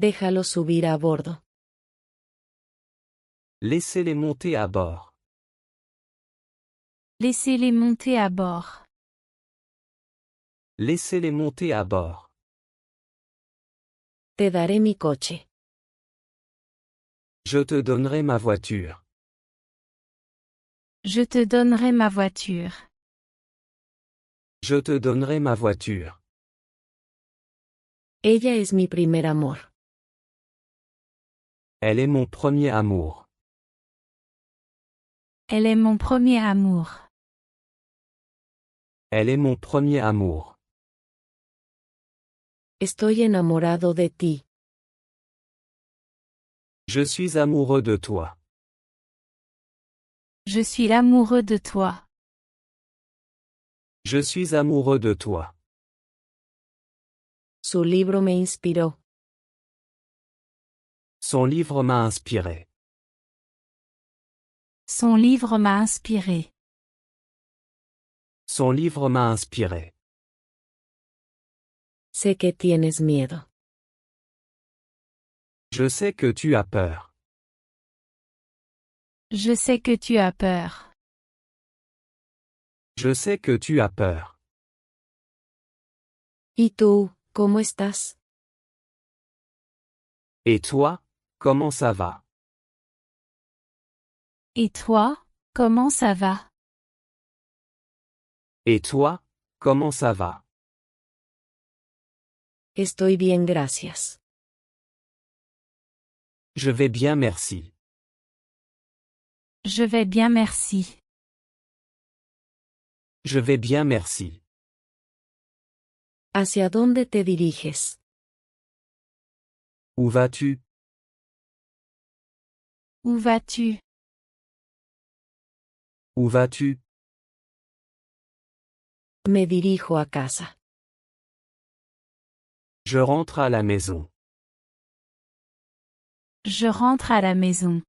Déjalo subir a bordo. Laissez-les monter à bord. Laissez-les monter à bord. Laissez-les monter à bord. Te daré mi coche. Je te donnerai ma voiture. Je te donnerai ma voiture. Je te donnerai ma voiture. Ella es mi primer amor. Elle est mon premier amour. Elle est mon premier amour. Elle est mon premier amour. Estoy enamorado de ti. Je suis amoureux de toi. Je suis l'amoureux de toi. Je suis amoureux de toi. Su libro me inspiró. Son livre m'a inspiré. Son livre m'a inspiré. Son livre m'a inspiré. Sé que tienes miedo. Je sais que tu as peur. Je sais que tu as peur. Je sais que tu as peur. ¿Y tú, cómo estás? Et toi, comment ça va? Et toi, comment ça va? Et toi, comment ça va? Estoy bien, gracias. Je vais bien, merci. Je vais bien, merci. Je vais bien, merci. ¿Hacia dónde te diriges? Où vas-tu? Où vas-tu? Où vas-tu? Me dirijo a casa. Je rentre à la maison. Je rentre à la maison.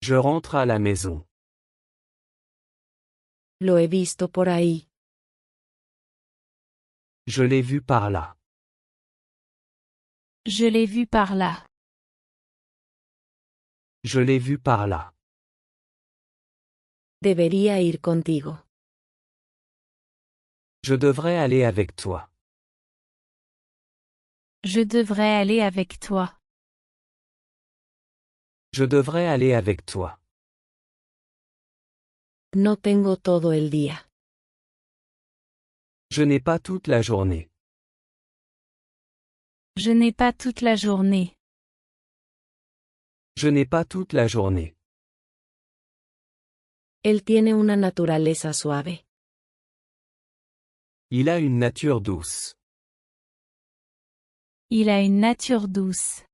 Je rentre à la maison. Lo he visto por ahí. Je l'ai vu par là. Je l'ai vu par là. Je l'ai vu par là. Debería ir contigo. Je devrais aller avec toi. Je devrais aller avec toi. Je devrais aller avec toi. No tengo todo el día. Je n'ai pas toute la journée. Je n'ai pas toute la journée. Je n'ai pas toute la journée. Él tiene una naturaleza suave. Il a une nature douce. Il a une nature douce.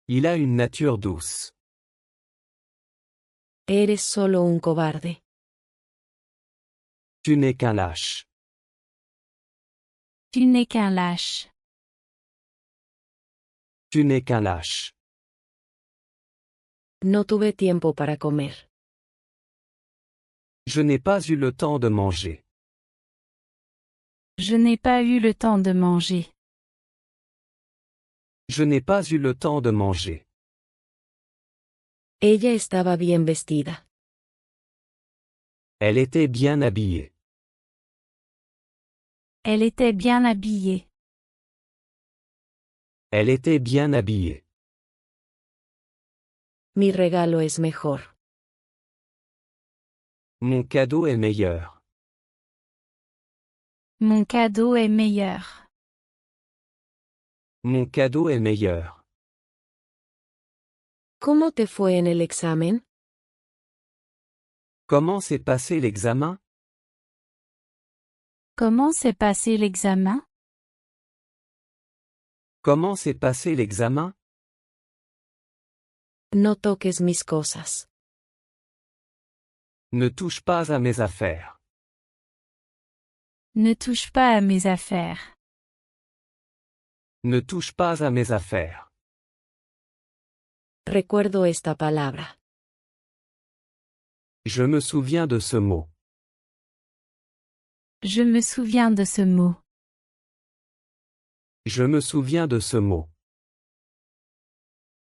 Il a une nature douce. Eres solo un cobarde. Tu n'es qu'un lâche. Tu n'es qu'un lâche. Tu n'es qu'un lâche. No tuve tiempo para comer. Je n'ai pas eu le temps de manger. Je n'ai pas eu le temps de manger. Je n'ai pas eu le temps de manger. Ella estaba bien vestida. Elle était bien habillée. Elle était bien habillée. Elle était bien habillée. Mi regalo es mejor. Mon cadeau est meilleur. Mon cadeau est meilleur. Mon cadeau est meilleur. ¿Cómo te fue en el examen? Comment s'est passé l'examen? Comment s'est passé l'examen? Comment s'est passé l'examen? No toques mis cosas. Ne touche pas à mes affaires. Ne touche pas à mes affaires. Ne touche pas à mes affaires. Recuerdo esta palabra. Je me souviens de ce mot. Je me souviens de ce mot. Je me souviens de ce mot.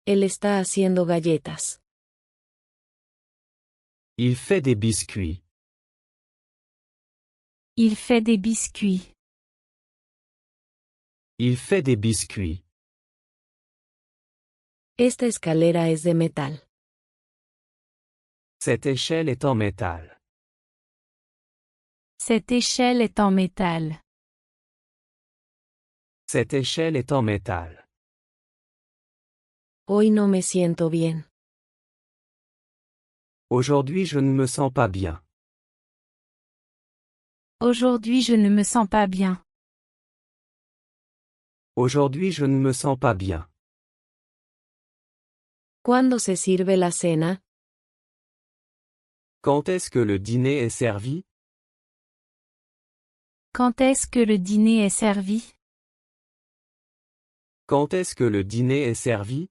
Él está haciendo galletas. Il fait des biscuits. Il fait des biscuits. Il fait des biscuits. Esta escalera es de metal. Cette échelle est en métal. Cette échelle est en métal. Cette échelle est en métal. Hoy no me siento bien. Aujourd'hui je ne me sens pas bien. Aujourd'hui je ne me sens pas bien. Aujourd'hui je ne me sens pas bien. ¿Cuándo se sirve la cena? Quand est-ce que le dîner est servi? Quand est-ce que le dîner est servi? Quand est-ce que le dîner est servi?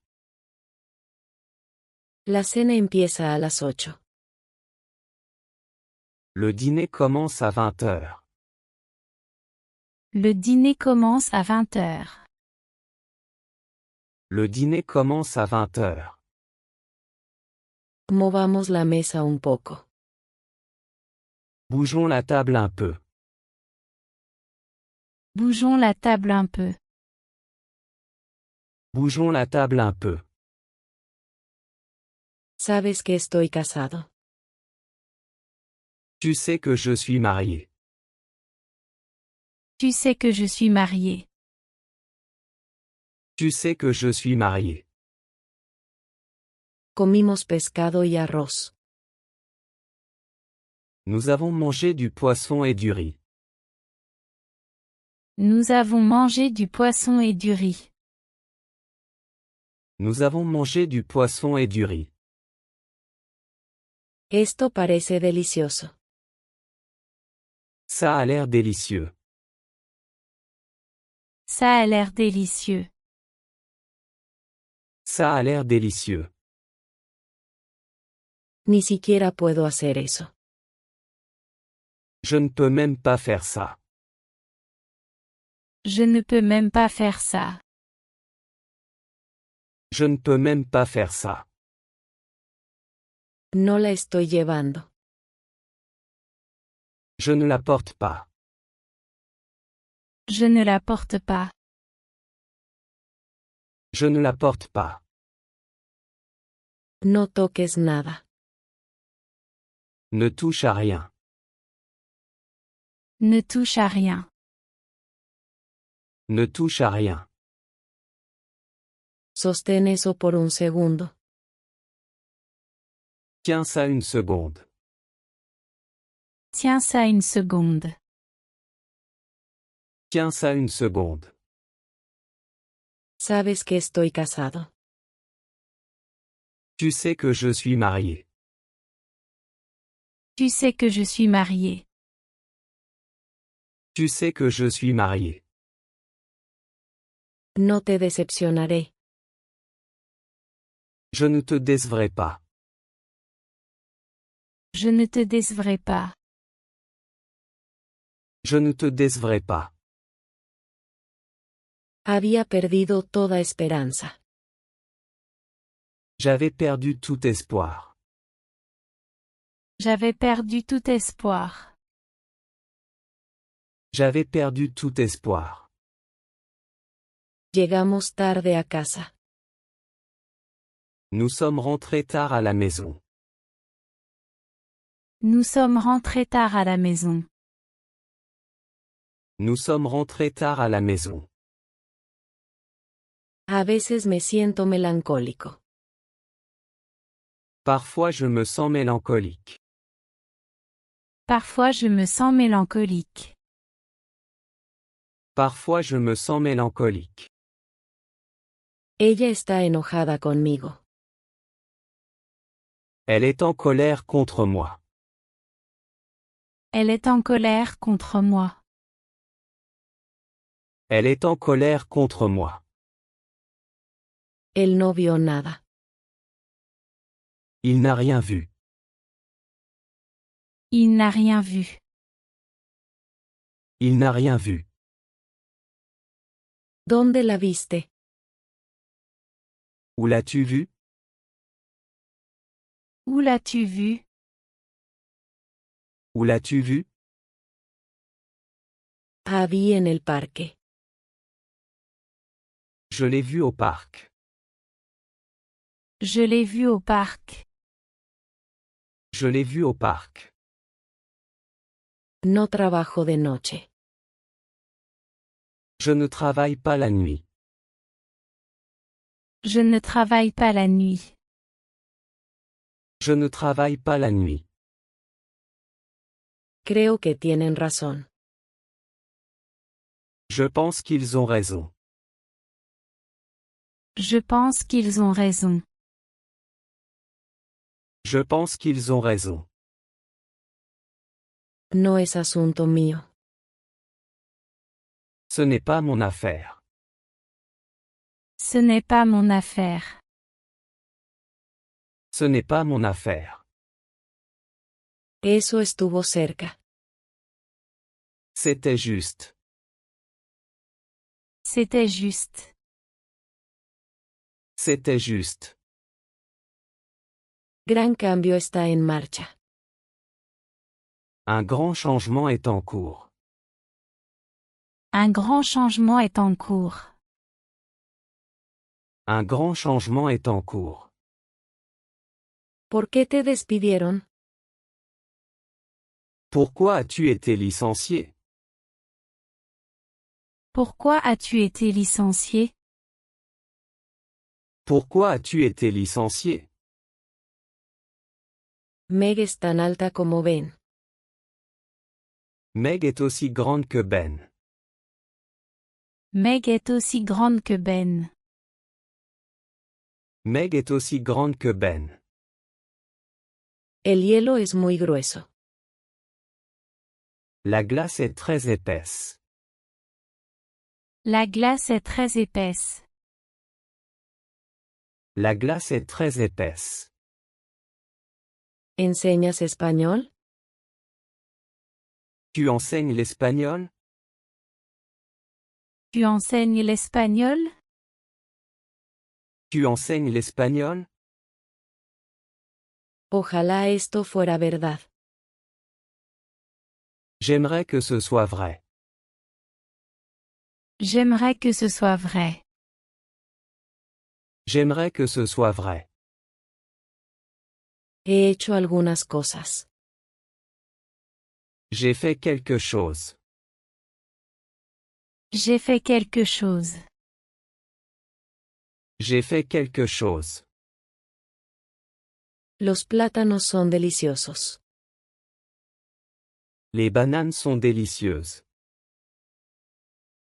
La cena empieza a las 8. Le dîner commence à 20 heures. Le dîner commence à 20 heures. Le dîner commence à 20 heures. Movamos la mesa un poco. Bougeons la table un peu. Bougeons la table un peu. Bougeons la table un peu. Sabes que estoy casado. Tu sais que je suis marié. Tu sais que je suis marié. Tu sais que je suis marié. Comimos pescado y arroz. Nous avons mangé du poisson et du riz. Nous avons mangé du poisson et du riz. Nous avons mangé du poisson et du riz. Esto parece delicioso. Ça a l'air délicieux. Ça a l'air délicieux. Ça a l'air délicieux. Ni siquiera puedo hacer eso. Je ne peux même pas faire ça. Je ne peux même pas faire ça. Je ne peux même pas faire ça. No la estoy llevando. Je ne la porte pas. Je ne la porte pas. Je ne la porte pas. No toques nada. Ne touche à rien. Ne touche à rien. Ne touche à rien. Sostén eso por un segundo. Tiens ça une seconde. Tiens ça une seconde. Tiens ça une seconde. Sabes que estoy casado. Tu sais que je suis marié. Tu sais que je suis marié. Tu sais que je suis marié. No te decepcionaré. Je ne te décevrai pas. Je ne te décevrai pas. Je ne te décevrai pas. Había perdido toda esperanza. J'avais perdu tout espoir. J'avais perdu tout espoir. J'avais perdu tout espoir. Llegamos tarde a casa. Nous sommes rentrés tard à la maison. Nous sommes rentrés tard à la maison. Nous sommes rentrés tard à la maison. A veces me siento melancólico. Parfois je me sens mélancolique. Parfois je me sens mélancolique. Parfois je me sens mélancolique. Ella está enojada conmigo. Elle est en colère contre moi. Elle est en colère contre moi. Elle est en colère contre moi. Él no vio nada. Il n'a rien vu. Il n'a rien vu. Il n'a rien vu. ¿Dónde la viste? Où l'as-tu vu? Où l'as-tu vu? Où l'as-tu vu? Habí en el parque. Je l'ai vu au parc. Je l'ai vu au parc. Je l'ai vu au parc. No trabajo de noche. Je ne travaille pas la nuit. Je ne travaille pas la nuit. Je ne travaille pas la nuit. Creo que tienen razón. Je pense qu'ils ont raison. Je pense qu'ils ont raison. Je pense qu'ils ont raison. No es asunto mío. Ce n'est pas mon affaire. Ce n'est pas mon affaire. Ce n'est pas mon affaire. Eso estuvo cerca. C'était juste. C'était juste. C'était juste. Gran cambio está en marcha. Un grand changement est en cours. Un grand changement est en cours. Un grand changement est en cours. ¿Por qué te despidieron? Pourquoi as-tu été licencié? Pourquoi as-tu été licencié? Pourquoi as-tu été licencié? Meg es tan alta como Ben. Meg est aussi grande que Ben. Meg est aussi grande que Ben. Meg est aussi grande que Ben. El hielo es muy grueso. La glace est très épaisse. La glace est très épaisse. La glace est très épaisse. ¿Enseñas español? Tu enseignes l'espagnol? Tu enseignes l'espagnol? Tu enseignes l'espagnol? Ojalá esto fuera verdad. J'aimerais que ce soit vrai. J'aimerais que ce soit vrai. J'aimerais que ce soit vrai. He hecho algunas cosas. J'ai fait quelque chose. J'ai fait quelque chose. J'ai fait quelque chose. Los plátanos son deliciosos. Les bananes sont délicieuses.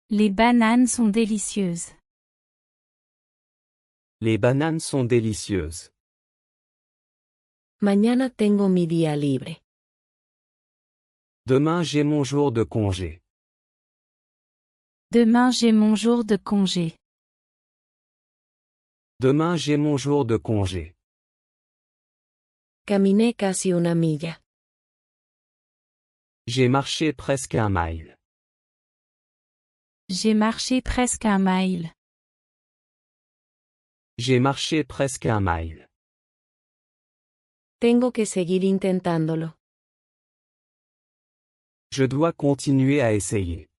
Les bananes sont délicieuses. Les bananes sont délicieuses. Mañana tengo mi día libre. Demain j'ai mon jour de congé. Demain j'ai mon jour de congé. Demain j'ai mon jour de congé. Caminé casi una milla. J'ai marché presque un mile. J'ai marché presque un mile. J'ai marché presque un mile. Tengo que seguir intentándolo. Je dois continuer à essayer.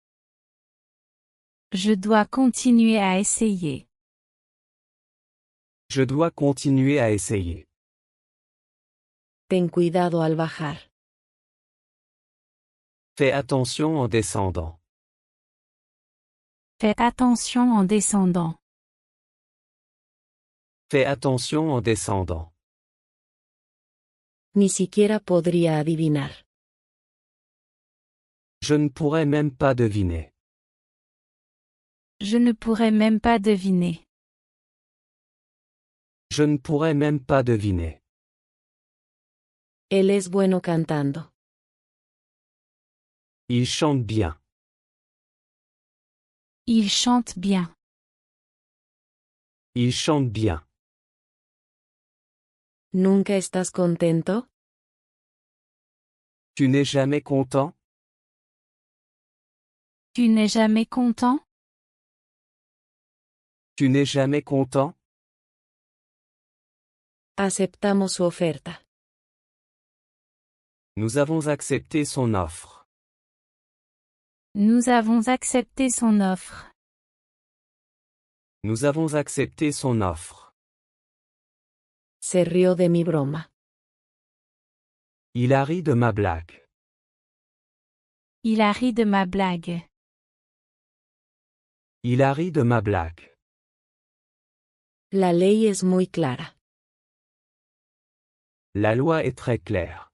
Je dois continuer à essayer. Je dois continuer à essayer. Ten cuidado al bajar. Fais attention en descendant. Fais attention en descendant. Fais attention en descendant. Ni siquiera podría adivinar. Je ne pourrais même pas deviner. Je ne pourrais même pas deviner. Je ne pourrais même pas deviner. Él es bueno cantando. Il chante bien. Il chante bien. Il chante bien. ¿Nunca estás contento? Tu n'es jamais content? Tu n'es jamais content? Tu n'es jamais content? Aceptamos su oferta. Nous avons accepté son offre. Nous avons accepté son offre. Nous avons accepté son offre. Se rió de mi broma. Il a ri de ma blague. Il a ri de ma blague. Il a ri de ma blague. La ley es muy clara. La loi est très claire.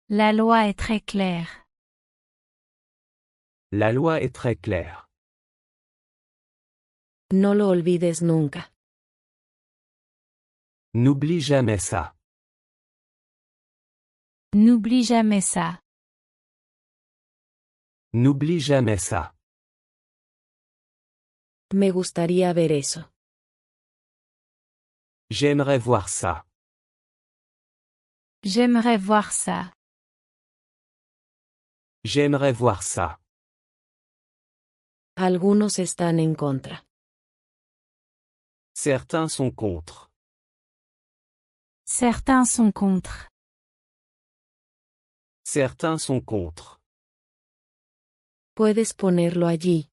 La loi est très claire. La loi est très claire. No lo olvides nunca. N'oublie jamais ça. N'oublie jamais ça. N'oublie jamais ça. Me gustaría ver eso. J'aimerais voir ça. J'aimerais voir ça. J'aimerais voir ça. Algunos están en contra. Certains sont contre. Certains sont contre. Certains sont contre. Puedes ponerlo allí.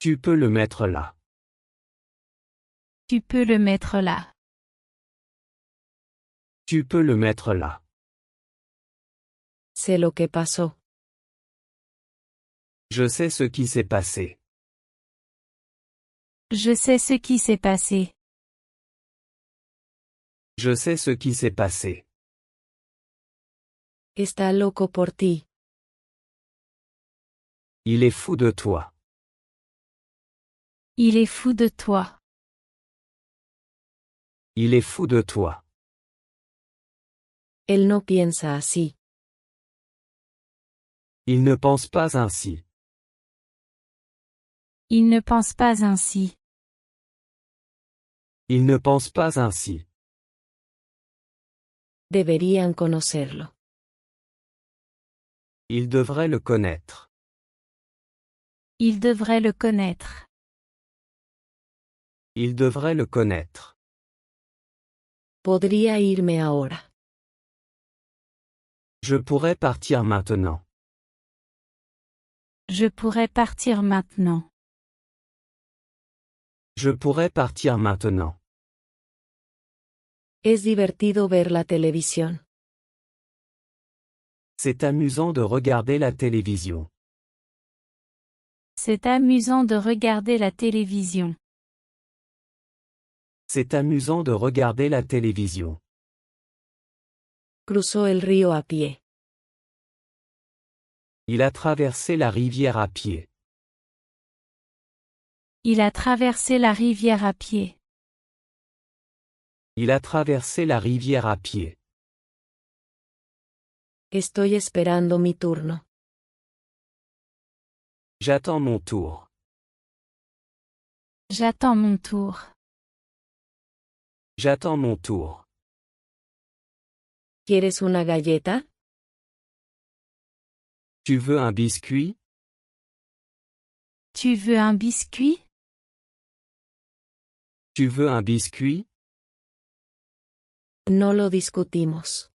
Tu peux le mettre là. Tu peux le mettre là. Tu peux le mettre là. Sé lo que pasó. Je sais ce qui s'est passé. Je sais ce qui s'est passé. Je sais ce qui s'est passé. Está loco por ti. Il est fou de toi. Il est fou de toi. Il est fou de toi. Él no piensa así. Il ne pense pas ainsi. Il ne pense pas ainsi. Il ne pense pas ainsi. Deberían conocerlo. Il devrait le connaître. Il devrait le connaître. Il devrait le connaître. Podría irme ahora. Je pourrais partir maintenant. Je pourrais partir maintenant. Je pourrais partir maintenant. Es divertido ver la televisión. C'est amusant de regarder la télévision. C'est amusant de regarder la télévision. C'est amusant de regarder la télévision. Cruzó el río a pie. Il a traversé la rivière à pied. Il a traversé la rivière à pied. Il a traversé la rivière à pied. Estoy esperando mi turno. J'attends mon tour. J'attends mon tour. J'attends mon tour. ¿Quieres una galleta? Tu veux un biscuit? Tu veux un biscuit? Tu veux un biscuit? No lo discutimos.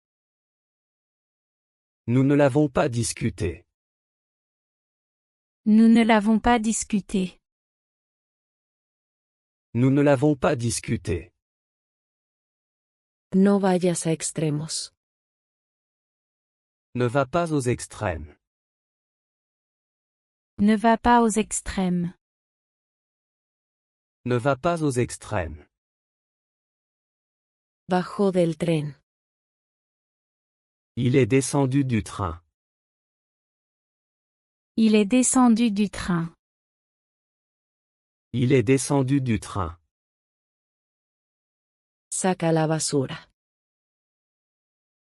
Nous ne l'avons pas discuté. Nous ne l'avons pas discuté. Nous ne l'avons pas discuté. No vayas a extremos. Ne va pas aux extrêmes. Ne va pas aux extrêmes. Ne va pas aux extrêmes. Bajó del tren. Il est descendu du train. Il est descendu du train. Il est descendu du train. Saca la basura.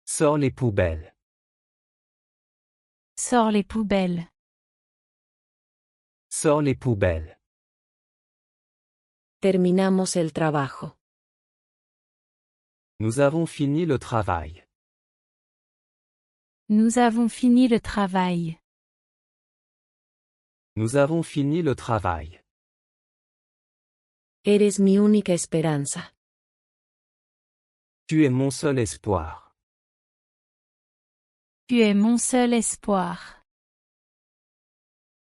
Sors les poubelles. Sors les poubelles. Sors les poubelles. Terminamos el trabajo. Nous avons fini le travail. Nous avons fini le travail. Nous avons fini le travail. Eres mi única esperanza. Tu es mon seul espoir. Tu es mon seul espoir.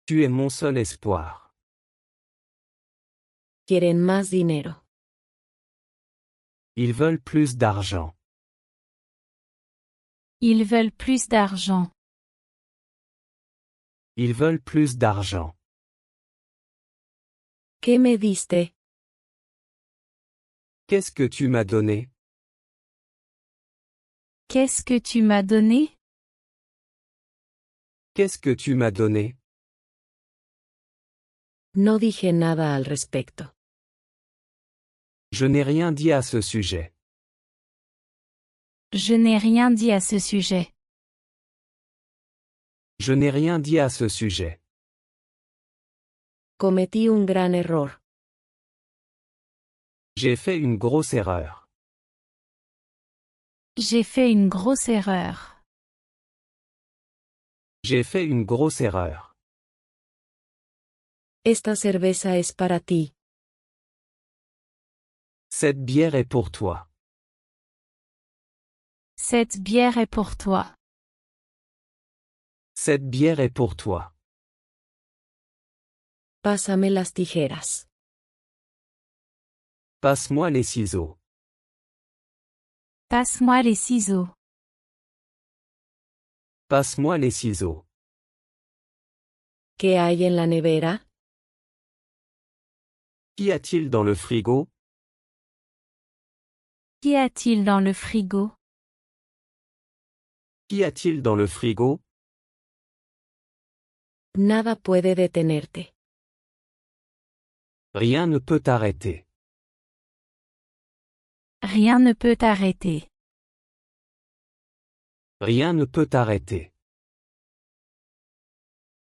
Tu es mon seul espoir. Quieren más dinero. Ils veulent plus d'argent. Ils veulent plus d'argent. Ils veulent plus d'argent. ¿Qué me diste? Qu'est-ce que tu m'as donné? Qu'est-ce que tu m'as donné? Qu'est-ce que tu m'as donné? No dije nada al respecto. Je n'ai rien dit à ce sujet. Je n'ai rien dit à ce sujet. Je n'ai rien dit à ce sujet. Cometí un gran error. J'ai fait une grosse erreur. J'ai fait une grosse erreur. J'ai fait une grosse erreur. Esta cerveza es para ti. Cette bière est pour toi. Cette bière est pour toi. Cette bière est pour toi. Pásame las tijeras. Passe-moi les ciseaux. Passe-moi les ciseaux. Passe-moi les ciseaux. ¿Qué hay en la nevera? Qu'y a-t-il dans le frigo? Qu'y a-t-il dans le frigo? Qu'y a-t-il dans le frigo? Nada puede detenerte. Rien ne peut t'arrêter. Rien ne peut t'arrêter. Rien ne peut t'arrêter.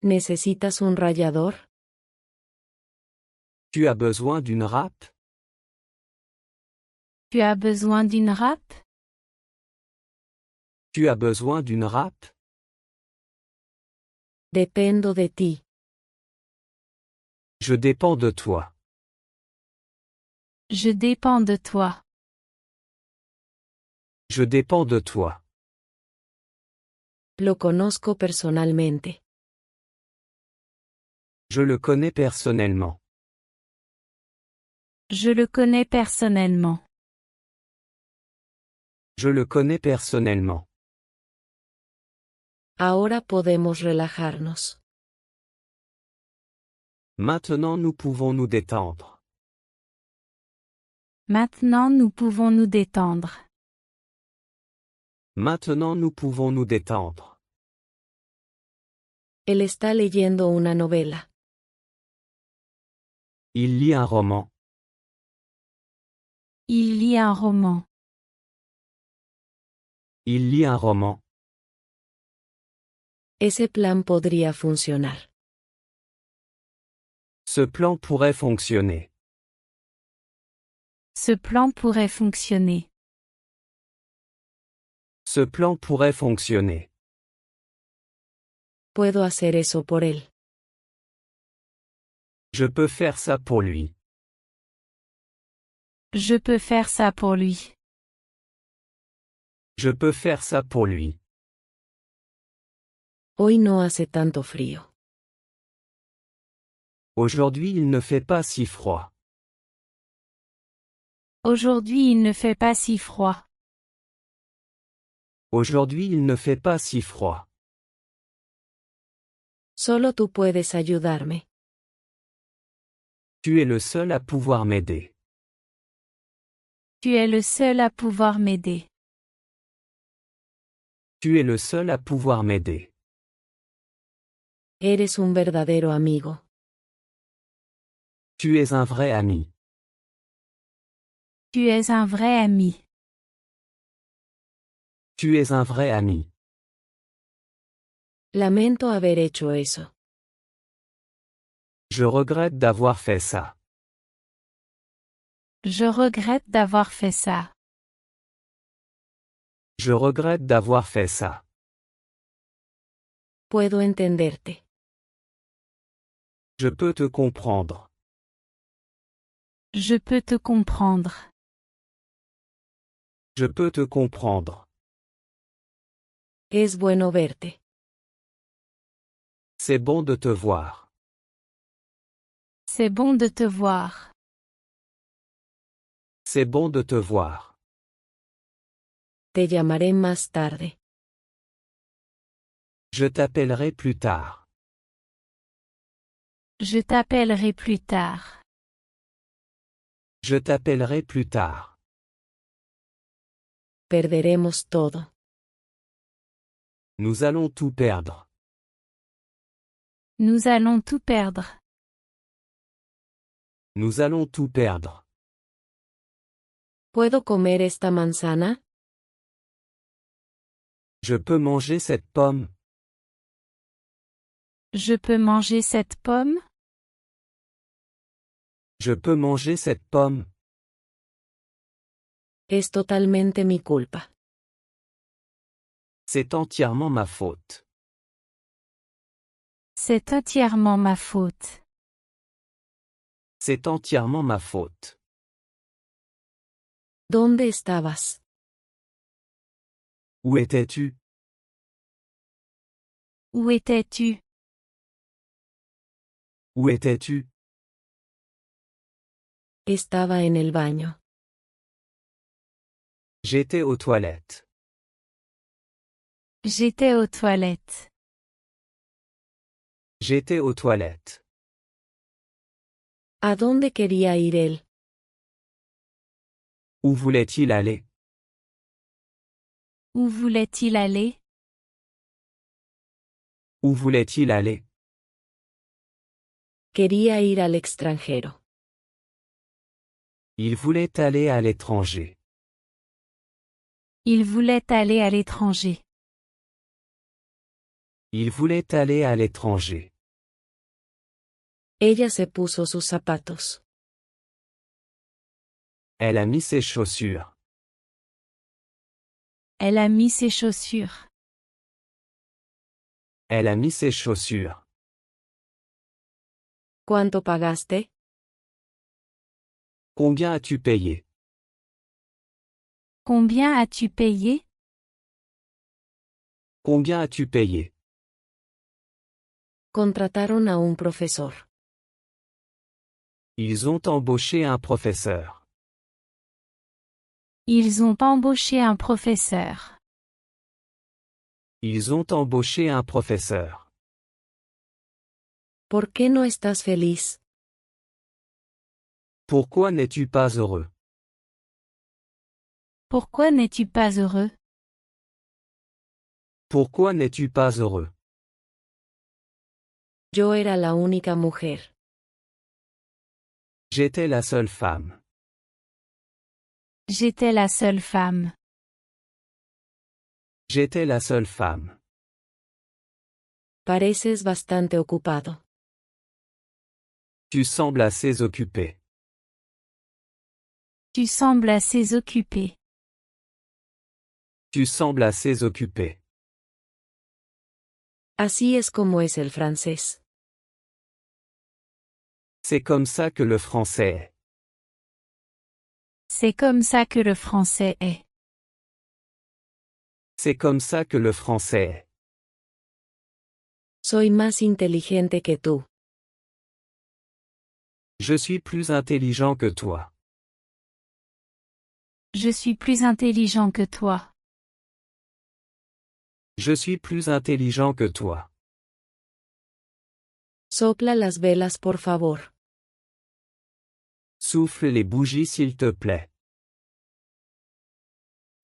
¿Necesitas un rallador? Tu as besoin d'une râpe? Tu as besoin d'une râpe? Tu as besoin d'une râpe? Dependo de ti. Je dépends de toi. Je dépends de toi. Je dépends de toi. Lo conozco personalmente. Je le connais personnellement. Je le connais personnellement. Je le connais personnellement. Ahora podemos relajarnos. Maintenant nous pouvons nous détendre. Maintenant nous pouvons nous détendre. Maintenant nous pouvons nous détendre. Él está leyendo una novela. Il lit un roman. Il lit un roman. Il lit un roman. Ese plan podría funcionar. Ce plan pourrait fonctionner. Ce plan pourrait fonctionner. Ce plan pourrait fonctionner. Puedo hacer eso por él. Je peux faire ça pour lui. Je peux faire ça pour lui. Je peux faire ça pour lui. Hoy no hace tanto frío. Aujourd'hui il ne fait pas si froid. Aujourd'hui il ne fait pas si froid. Aujourd'hui il ne fait pas si froid. Solo tú puedes ayudarme. Tu es le seul à pouvoir m'aider. Tu es le seul à pouvoir m'aider. Tu es le seul à pouvoir m'aider. Eres un verdadero amigo. Tu es un vrai ami. Tu es un vrai ami. Tu es un vrai ami. Lamento haber hecho eso. Je regrette d'avoir fait ça. Je regrette d'avoir fait ça. Je regrette d'avoir fait ça. Puedo entenderte. Je peux te comprendre. Je peux te comprendre. Je peux te comprendre. Es bueno verte. C'est bon de te voir. C'est bon de te voir. C'est bon de te voir. Te llamaré más tarde. Je t'appellerai plus tard. Je t'appellerai plus tard. Je t'appellerai plus tard. Perderemos todo. Nous allons tout perdre. Nous allons tout perdre. Nous allons tout perdre. ¿Puedo comer esta manzana? Je peux manger cette pomme. Je peux manger cette pomme? Je peux manger cette pomme. Es totalmente mi culpa. C'est entièrement ma faute. C'est entièrement ma faute. C'est entièrement ma faute. ¿Dónde estabas? Où étais-tu? Où étais-tu? Où étais-tu? Estaba en el baño. J'étais aux toilettes. J'étais aux toilettes. J'étais aux toilettes. ¿A dónde quería ir él? Où voulait-il aller? Où voulait-il aller? Où voulait-il aller? Quería ir al extranjero. Il voulait aller à l'étranger. Il voulait aller à l'étranger. Il voulait aller à l'étranger. Ella se puso sus zapatos. Elle a mis ses chaussures. Elle a mis ses chaussures. Elle a mis ses chaussures. ¿Cuánto pagaste? Combien as-tu payé? Combien as-tu payé? Combien as-tu payé? Contrataron a un profesor. Ils ont embauché un professeur. Ils ont embauché un professeur. Ils ont embauché un professeur. ¿Por qué no estás feliz? Pourquoi n'es-tu pas heureux? Pourquoi n'es-tu pas heureux? Pourquoi n'es-tu pas heureux? Yo era la única mujer. J'étais la seule femme. J'étais la seule femme. J'étais la seule femme. Pareces bastante ocupado. Tu sembles assez occupé. Tu sembles assez occupé. Tu sembles assez occupé. Así es como es el francés. C'est comme ça que le français est. C'est comme ça que le français est. C'est comme ça que le français est. Soy más inteligente que tú. Je suis plus intelligent que toi. Je suis plus intelligent que toi. Je suis plus intelligent que toi. Sopla las velas, por favor. Souffle les bougies s'il te plaît.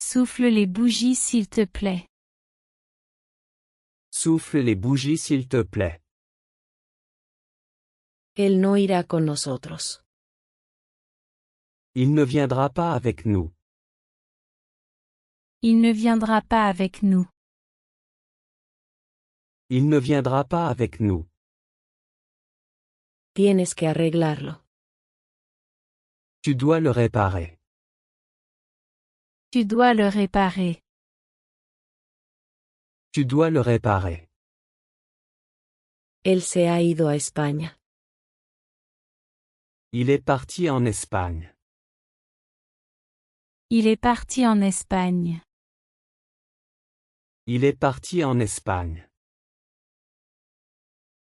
Souffle les bougies s'il te plaît. Souffle les bougies s'il te plaît. Él no irá con nosotros. Il ne viendra pas avec nous. Il ne viendra pas avec nous. Il ne viendra pas avec nous. Tienes que arreglarlo. Tu dois le réparer. Tu dois le réparer. Tu dois le réparer. Él se ha ido a España. Il est parti en Espagne. Il est parti en Espagne. Il est parti en Espagne.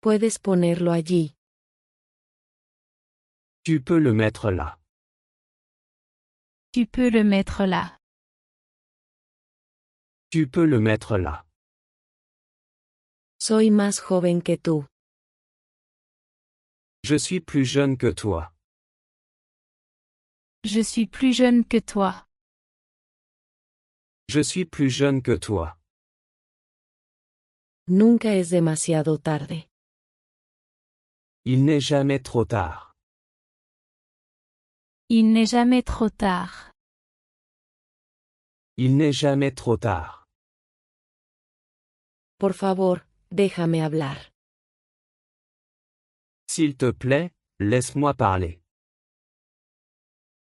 Puedes ponerlo allí. Tu peux le mettre là. Tu peux le mettre là. Tu peux le mettre là. Soy más joven que tú. Je suis plus jeune que toi. Je suis plus jeune que toi. Je suis plus jeune que toi. Nunca es demasiado tarde. Il n'est jamais trop tard. Il n'est jamais trop tard. Il n'est jamais trop tard. Por favor, déjame hablar. S'il te plaît, laisse-moi parler.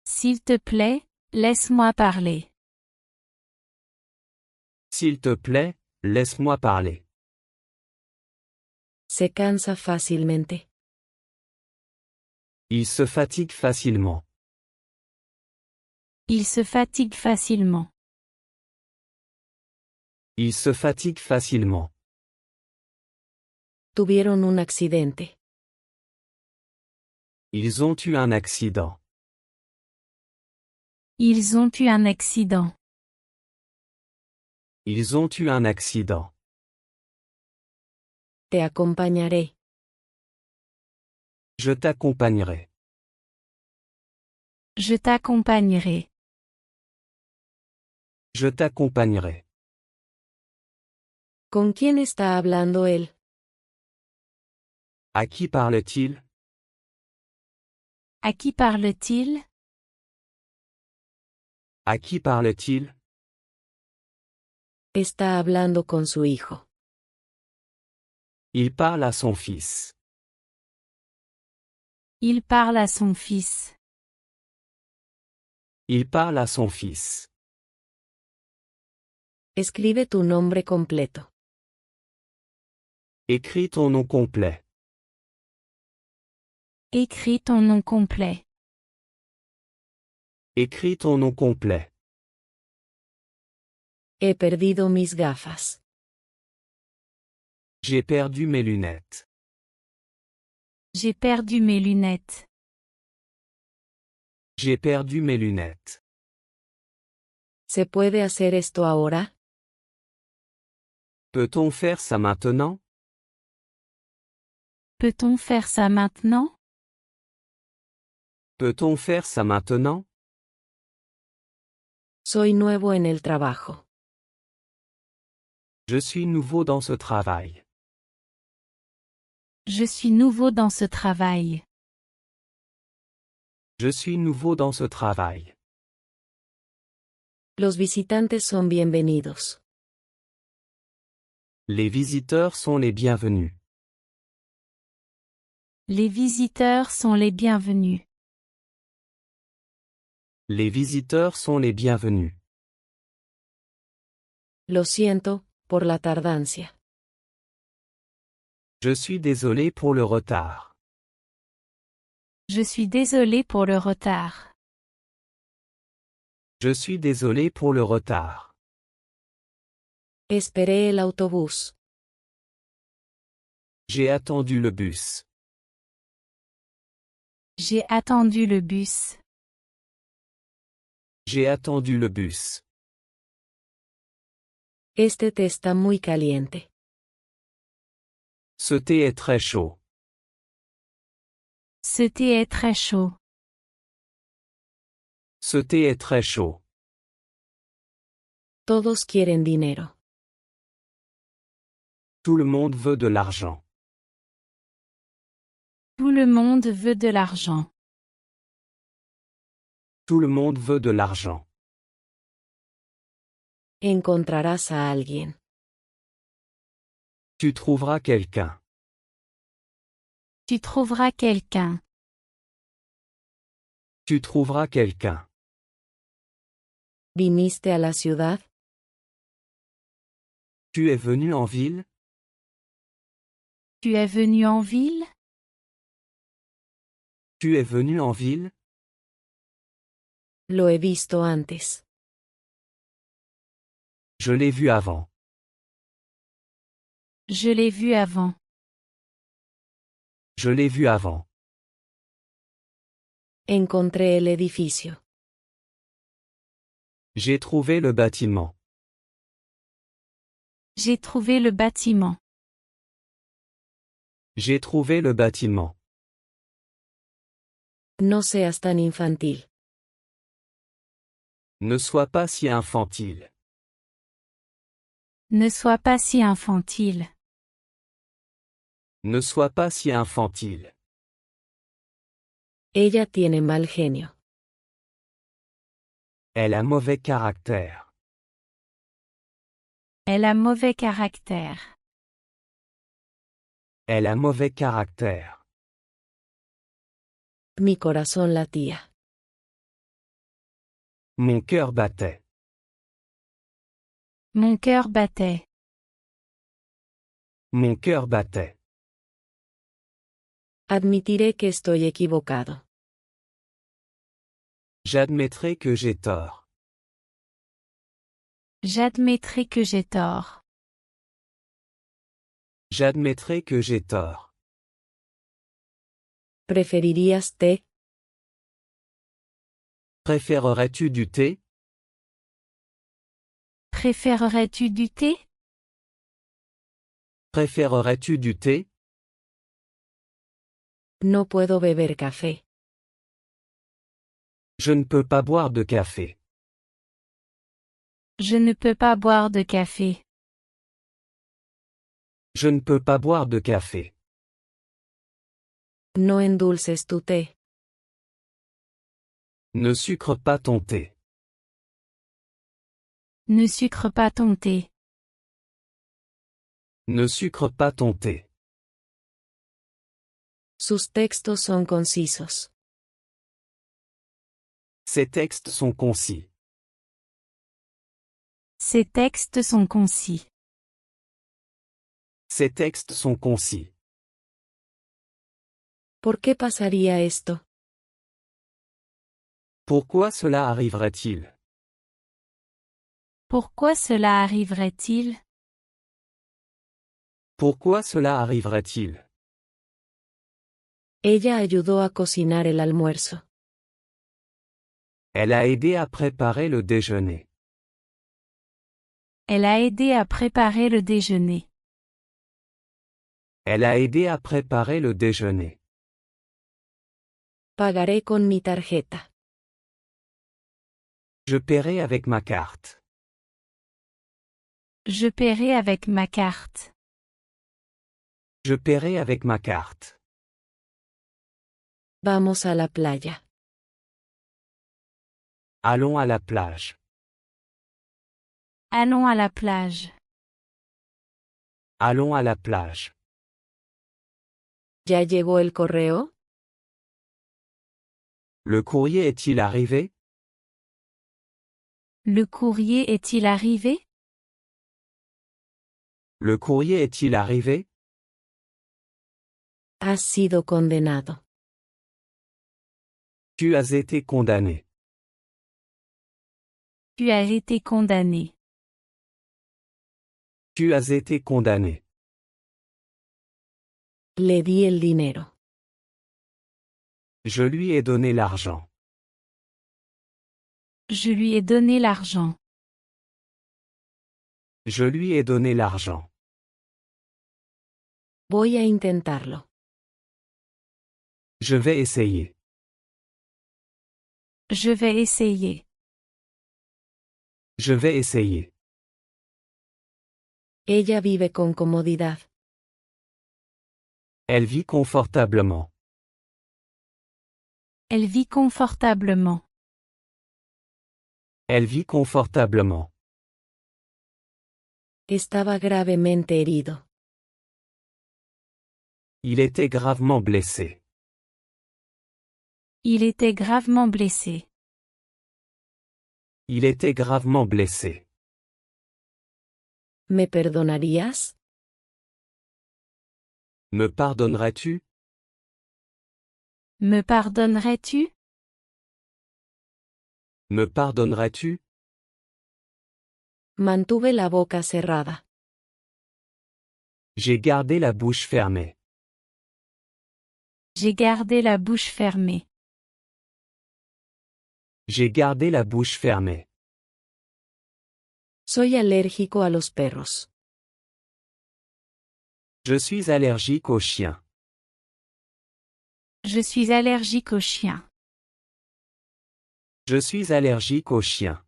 S'il te plaît, laisse-moi parler. S'il te plaît, laisse-moi parler. Se cansa fácilmente. Il se fatigue facilement. Il se fatigue facilement. Il se fatigue facilement. Tuvieron un accidente. Ils ont eu un accident. Ils ont eu un accident. Ils ont eu un accident. Te acompañaré. Je t'accompagnerai. Je t'accompagnerai. Je t'accompagnerai. ¿Con quién está hablando él? À qui parle-t-il? À qui parle-t-il? À qui parle-t-il? Está hablando con su hijo. Il parle à son fils. Il parle à son fils. Il parle à son fils. Escribe tu nombre completo. Écris ton nom complet. Écris ton nom complet. Écris ton nom complet. He perdido mis gafas. J'ai perdu mes lunettes. J'ai perdu mes lunettes. J'ai perdu mes lunettes. ¿Se puede hacer esto ahora? Peut-on faire ça maintenant? Peut-on faire ça maintenant? Peut-on faire ça maintenant? Soy nuevo en el trabajo. Je suis nouveau dans ce travail. Je suis nouveau dans ce travail. Je suis nouveau dans ce travail. Los visitantes son bienvenidos. Les visiteurs sont les bienvenus. Les visiteurs sont les bienvenus. Les visiteurs sont les bienvenus. Lo siento, por la tardancia. Je suis désolé pour le retard. Je suis désolé pour le retard. Je suis désolé pour le retard. Esperé el autobús. J'ai attendu le bus. J'ai attendu le bus. J'ai attendu le bus. Este té está muy caliente. Ce thé est très chaud. Ce thé est très chaud. Ce thé est très chaud. Todos quieren dinero. Tout le monde veut de l'argent. Tout le monde veut de l'argent. Tout le monde veut de l'argent. Encontrarás a alguien. Tu trouveras quelqu'un. Tu trouveras quelqu'un. Tu trouveras quelqu'un. ¿Viniste a la ciudad? Tu es venu en ville? Tu es venu en ville? Tu es venu en ville? Lo he visto antes. Je l'ai vu avant. Je l'ai vu avant. Je l'ai vu avant. Encontré el edificio. J'ai trouvé le bâtiment. J'ai trouvé le bâtiment. J'ai trouvé le bâtiment. No seas tan infantil. Ne sois pas si infantile. Ne sois pas si infantile. Ne sois pas si infantile. Ella tiene mal genio. Elle a mauvais caractère. Elle a mauvais caractère. Elle a mauvais caractère. Mi corazón latía. Mon cœur battait. Mon cœur battait. Mon cœur battait. Admitiré que estoy equivocado. J'admettrai que j'ai tort. J'admettrai que j'ai tort. J'admettrai que j'ai tort. ¿Preferirías té? Préférerais-tu du thé? Préférerais-tu du thé? Préférerais-tu du thé? No puedo beber café. Je ne peux pas boire de café. Je ne peux pas boire de café. Je ne peux pas boire de café. No endulces tu té. Ne sucre pas ton thé. Ne sucre pas ton thé. Ne sucre pas ton thé. Sus textos son concisos. Ces textes sont concis. Ces textes sont concis. Ces textes sont concis. ¿Por qué pasaría esto? Pourquoi cela arriverait-il? Pourquoi cela arriverait-il? Pourquoi cela arriverait-il? Ella ayudó a cocinar el almuerzo. Elle a aidé à préparer le déjeuner. Elle a aidé à préparer le déjeuner. Elle a aidé à préparer le déjeuner. Pagaré con mi tarjeta. Je paierai avec ma carte. Je paierai avec ma carte. Je paierai avec ma carte. Vamos a la playa. Allons à la plage. Allons à la plage. Allons à la plage. ¿Ya llegó el correo? Le courrier est-il arrivé? Le courrier est-il arrivé? Le courrier est-il arrivé? Has sido condenado. Tu as été condamné. Tu as été condamné. Tu as été condamné. Le di el dinero. Je lui ai donné l'argent. Je lui ai donné l'argent. Je lui ai donné l'argent. Voy a intentarlo. Je vais essayer. Je vais essayer. Je vais essayer. Ella vive con comodidad. Elle vit confortablement. Elle vit confortablement. Elle vit confortablement. Estaba gravemente herido. Il était gravement blessé. Il était gravement blessé. Il était gravement blessé. ¿Me perdonarías? Me pardonnerais-tu? Me pardonnerais-tu? Me pardonnerais-tu? Mantuve la boca cerrada. J'ai gardé la bouche fermée. J'ai gardé la bouche fermée. J'ai gardé la bouche fermée. Soy alérgico a los perros. Je suis allergique aux chiens. Je suis allergique aux chiens. Je suis allergique aux chiens.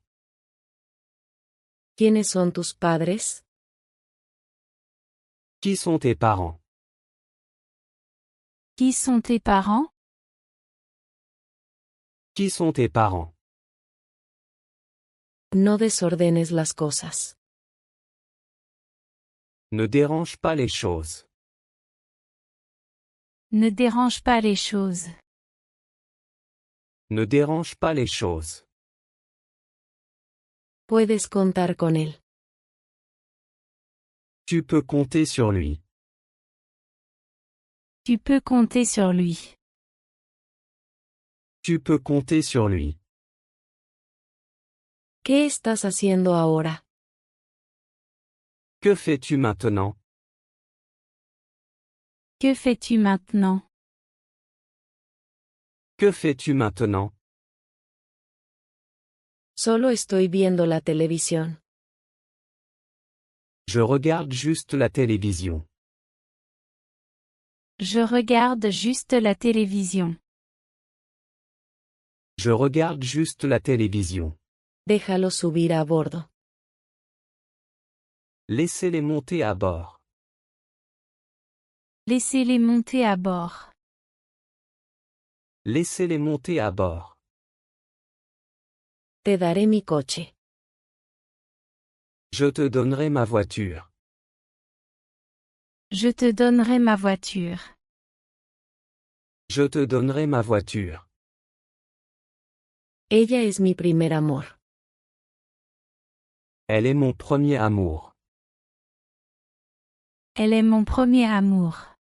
¿Quiénes son tus padres? Qui sont tes parents? Qui sont tes parents? Qui sont tes parents? No desordenes las cosas. Ne dérange pas les choses. Ne dérange pas les choses. Ne dérange pas les choses. Puedes contar con él. Tu peux compter sur lui. Tu peux compter sur lui. Tu peux compter sur lui. ¿Qué estás haciendo ahora? Que fais-tu maintenant? Que fais-tu maintenant? Que fais-tu maintenant? Solo estoy viendo la televisión. Je regarde juste la télévision. Je regarde juste la télévision. Je regarde juste la télévision. Déjalo subir a bordo. Laissez-les monter à bord. Laissez-les monter à bord. Laissez-les monter à bord. Te daré mi coche. Je te donnerai ma voiture. Je te donnerai ma voiture. Je te donnerai ma voiture. Ella es mi primer amor. Elle est mon premier amour. Elle est mon premier amour.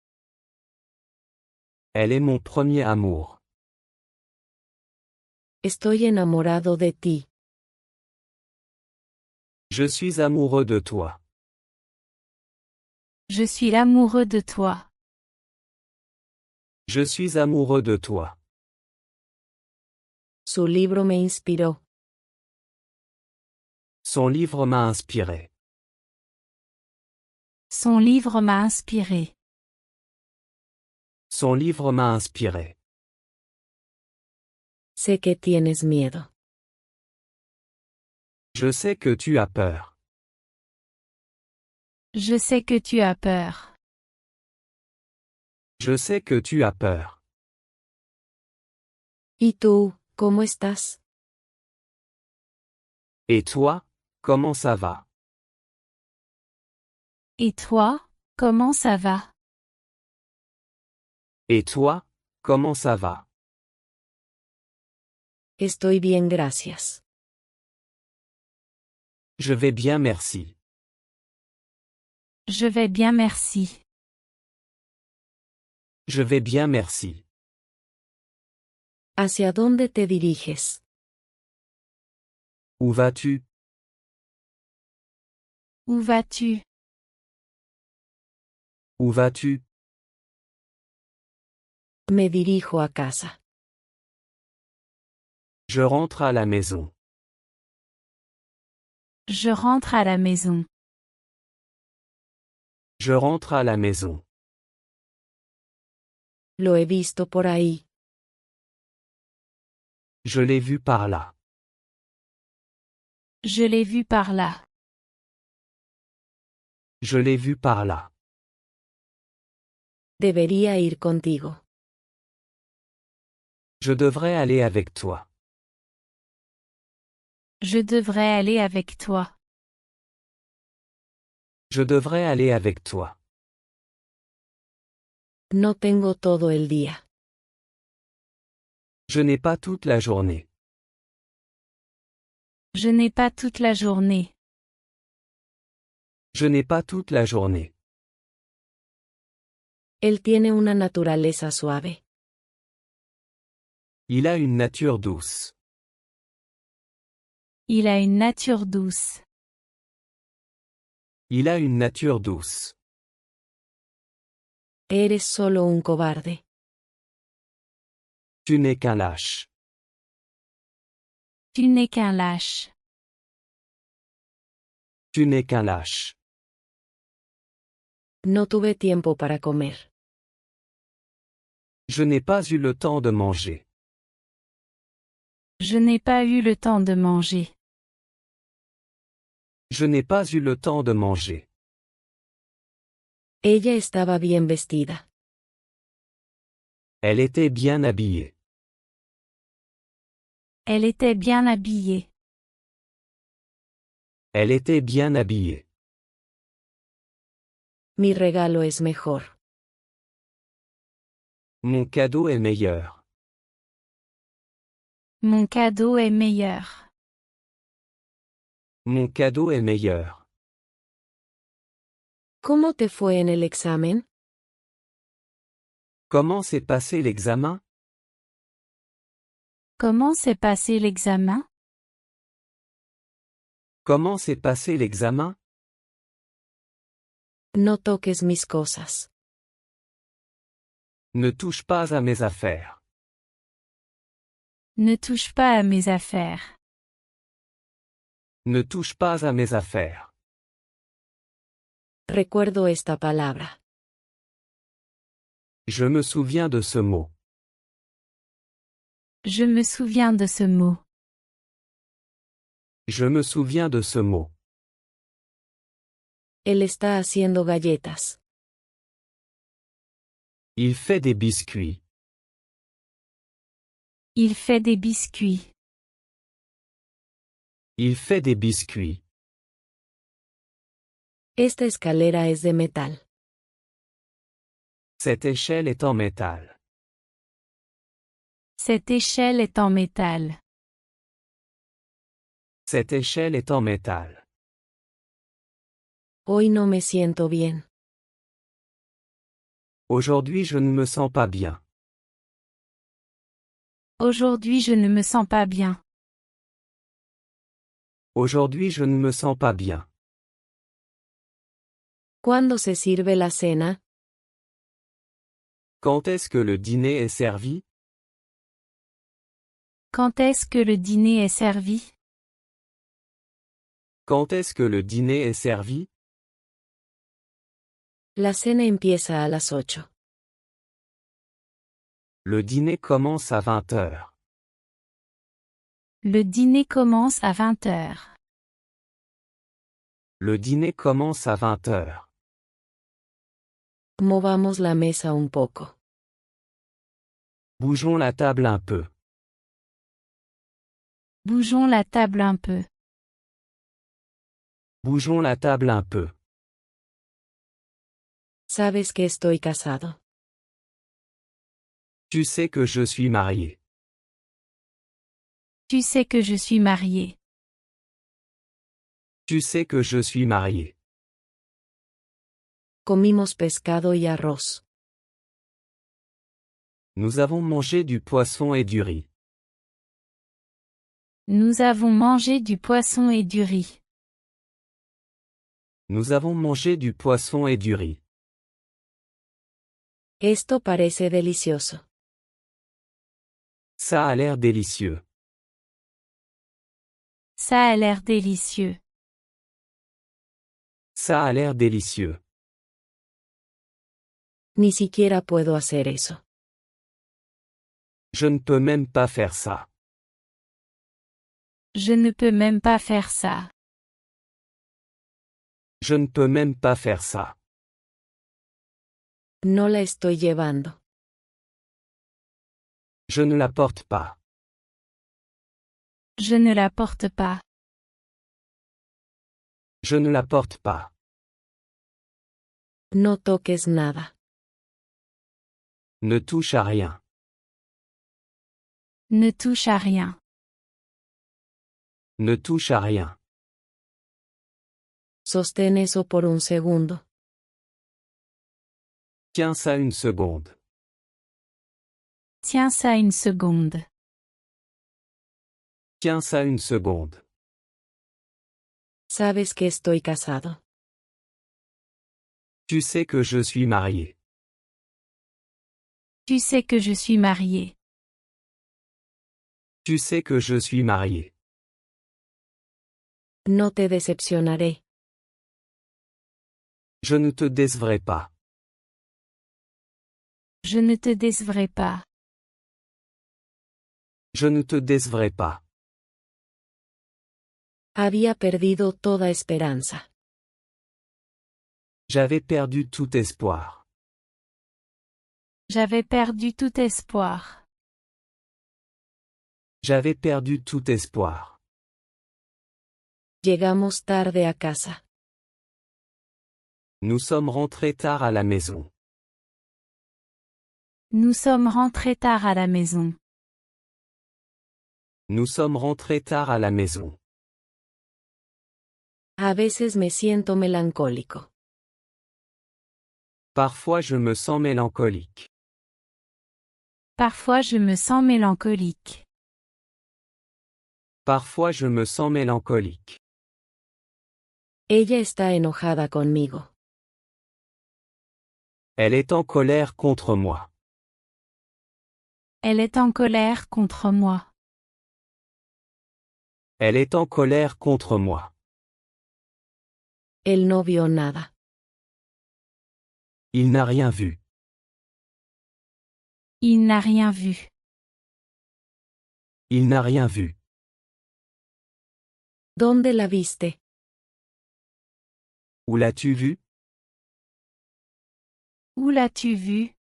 Elle est mon premier amour. Estoy enamorado de ti. Je suis amoureux de toi. Je suis l'amoureux de toi. Je suis amoureux de toi. Su libro me inspiró. Son livre m'a inspiré. Son livre m'a inspiré. Son livre m'a inspiré. Sé que tienes miedo. Je sais que tu as peur. Je sais que tu as peur. Je sais que tu as peur. ¿Y tú, cómo estás? Et toi, comment ça va? Et toi, comment ça va? Et toi, comment ça va? Estoy bien, gracias. Je vais bien, merci. Je vais bien, merci. Je vais bien, merci. ¿Hacia dónde te diriges? Où vas-tu? Où vas-tu? Où vas-tu? Me dirijo a casa. Je rentre à la maison. Je rentre à la maison. Je rentre à la maison. Lo he visto por ahí. Je l'ai vu par là. Je l'ai vu par là. Je l'ai vu par là. Debería ir contigo. Je devrais aller avec toi. Je devrais aller avec toi. Je devrais aller avec toi. No tengo todo el día. Je n'ai pas toute la journée. Je n'ai pas toute la journée. Je n'ai pas toute la journée. Él tiene una naturaleza suave. Il a une nature douce. Il a une nature douce. Il a une nature douce. Eres solo un cobarde. Tu n'es qu'un lâche. Tu n'es qu'un lâche. Tu n'es qu'un lâche. No tuve tiempo para comer. Je n'ai pas eu le temps de manger. Je n'ai pas eu le temps de manger. Je n'ai pas eu le temps de manger. Ella estaba bien vestida. Elle était bien habillée. Elle était bien habillée. Elle était bien habillée. Mi regalo es mejor. Mon cadeau est meilleur. Mon cadeau est meilleur. Mon cadeau est meilleur. ¿Cómo te fue en el examen? Comment s'est passé l'examen? Comment s'est passé l'examen? Comment s'est passé l'examen? No toques mis cosas. Ne touche pas à mes affaires. Ne touche pas à mes affaires. Ne touche pas à mes affaires. Recuerdo esta palabra. Je me souviens de ce mot. Je me souviens de ce mot. Je me souviens de ce mot. Él está haciendo galletas. Il fait des biscuits. Il fait des biscuits. Il fait des biscuits. Esta escalera es de metal. Cette échelle est en métal. Cette échelle est en métal. Cette échelle est en métal. Hoy no me siento bien. Aujourd'hui je ne me sens pas bien. Aujourd'hui je ne me sens pas bien. Aujourd'hui je ne me sens pas bien. ¿Cuándo se sirve la cena? Quand est-ce que le dîner est servi? Quand est-ce que le dîner est servi? Quand est-ce que le dîner est servi? La cena empieza a las 8. Le dîner commence à 20 heures. Le dîner commence à 20 heures. Le dîner commence à 20 heures. Movamos la mesa un poco. Bougeons la table un peu. Bougeons la table un peu. Bougeons la table un peu. Sabes que estoy casado. Tu sais que je suis marié. Tu sais que je suis marié. Tu sais que je suis marié. Comimos pescado y arroz. Nous avons mangé du poisson et du riz. Nous avons mangé du poisson et du riz. Nous avons mangé du poisson et du riz. Esto parece delicioso. Ça a l'air délicieux. Ça a l'air délicieux. Ça a l'air délicieux. Ni siquiera puedo hacer eso. Je ne peux même pas faire ça. Je ne peux même pas faire ça. Je ne peux même pas faire ça. No la estoy llevando. Je ne la porte pas. Je ne la porte pas. Je ne la porte pas. No toques nada. Ne touche à rien. Ne touche à rien. Ne touche à rien. Sostén eso por un segundo. Tiens ça une seconde. Tiens ça une seconde. Tiens ça une seconde. ¿Sabes que estoy casado? Tu sais que je suis marié. Tu sais que je suis marié. Tu sais que je suis marié. No te decepcionaré. Je ne te décevrai pas. Je ne te décevrai pas. Je ne te décevrai pas. Había perdido toda esperanza. J'avais perdu tout espoir. J'avais perdu tout espoir. J'avais perdu tout espoir. Llegamos tarde a casa. Nous sommes rentrés tard à la maison. Nous sommes rentrés tard à la maison. Nous sommes rentrés tard à la maison. A veces me siento melancólico. Parfois je me sens mélancolique. Parfois je me sens mélancolique. Parfois je me sens mélancolique. Ella está enojada conmigo. Elle est en colère contre moi. Elle est en colère contre moi. Elle est en colère contre moi. Él no vio nada. Il n'a rien vu. Il n'a rien vu. Il n'a rien vu. ¿Dónde la viste? Où l'as-tu vu? Où l'as-tu vu?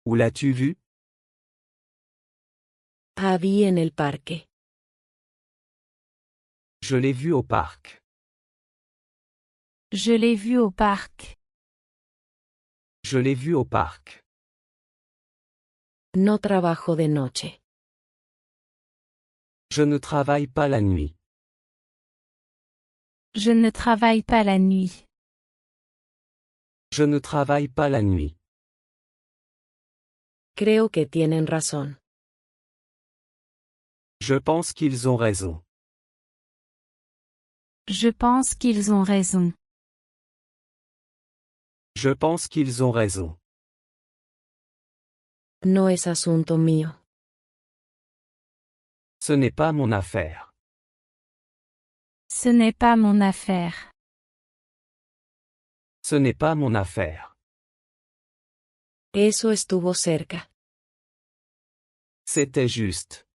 Où l'as-tu vu? Había en el parque. Je l'ai vu au parc. Je l'ai vu au parc. Je l'ai vu au parc. No trabajo de noche. Je ne travaille pas la nuit. Je ne travaille pas la nuit. Je ne travaille pas la nuit. Creo que tienen razón. Je pense qu'ils ont raison. Je pense qu'ils ont raison. Je pense qu'ils ont raison. No es asunto mío. Ce n'est pas mon affaire. Ce n'est pas mon affaire. Ce n'est pas mon affaire. Eso estuvo cerca. C'était juste.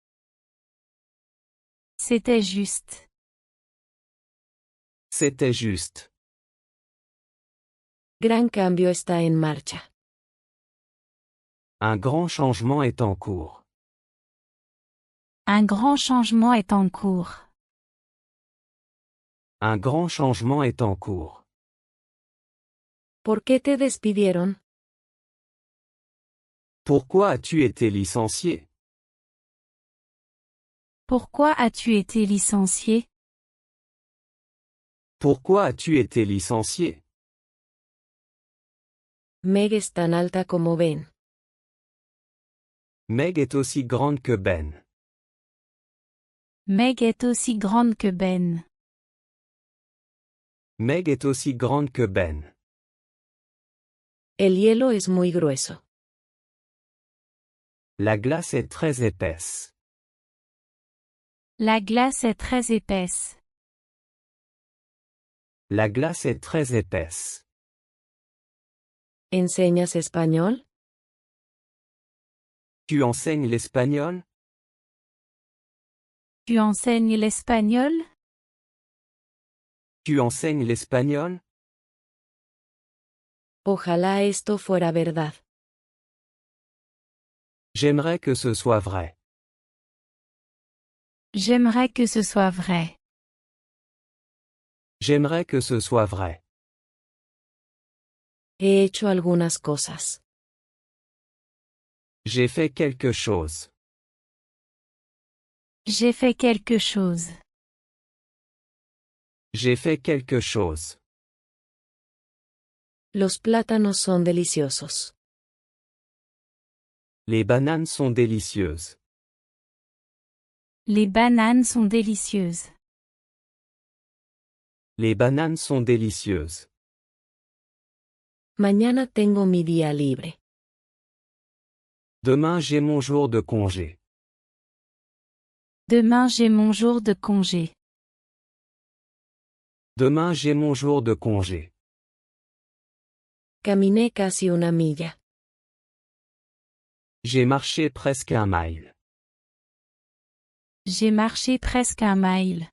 C'était juste. C'était juste. Gran cambio está en marcha. Un grand changement est en cours. Un grand changement est en cours. Un grand changement est en cours. ¿Por qué te despidieron? Pourquoi as-tu été licencié? Pourquoi as-tu été licencié? Pourquoi as-tu été licencié? Meg es tan alta como Ben. Meg est aussi grande que Ben. Meg est aussi grande que Ben. Meg est aussi grande que Ben. El hielo es muy grueso. La glace est très épaisse. La glace est très épaisse. La glace est très épaisse. ¿Enseñas español? Tu enseignes l'espagnol? Tu enseignes l'espagnol? Tu enseignes l'espagnol? Ojalá esto fuera verdad. J'aimerais que ce soit vrai. J'aimerais que ce soit vrai. J'aimerais que ce soit vrai. He hecho algunas cosas. J'ai fait quelque chose. J'ai fait quelque chose. J'ai fait quelque chose. Los plátanos son deliciosos. Les bananes sont délicieuses. Les bananes sont délicieuses. Les bananes sont délicieuses. Mañana tengo mi día libre. Demain j'ai mon jour de congé. Demain j'ai mon jour de congé. Demain j'ai mon jour de congé. Caminé casi una milla. J'ai marché presque un mile. J'ai marché presque un mile.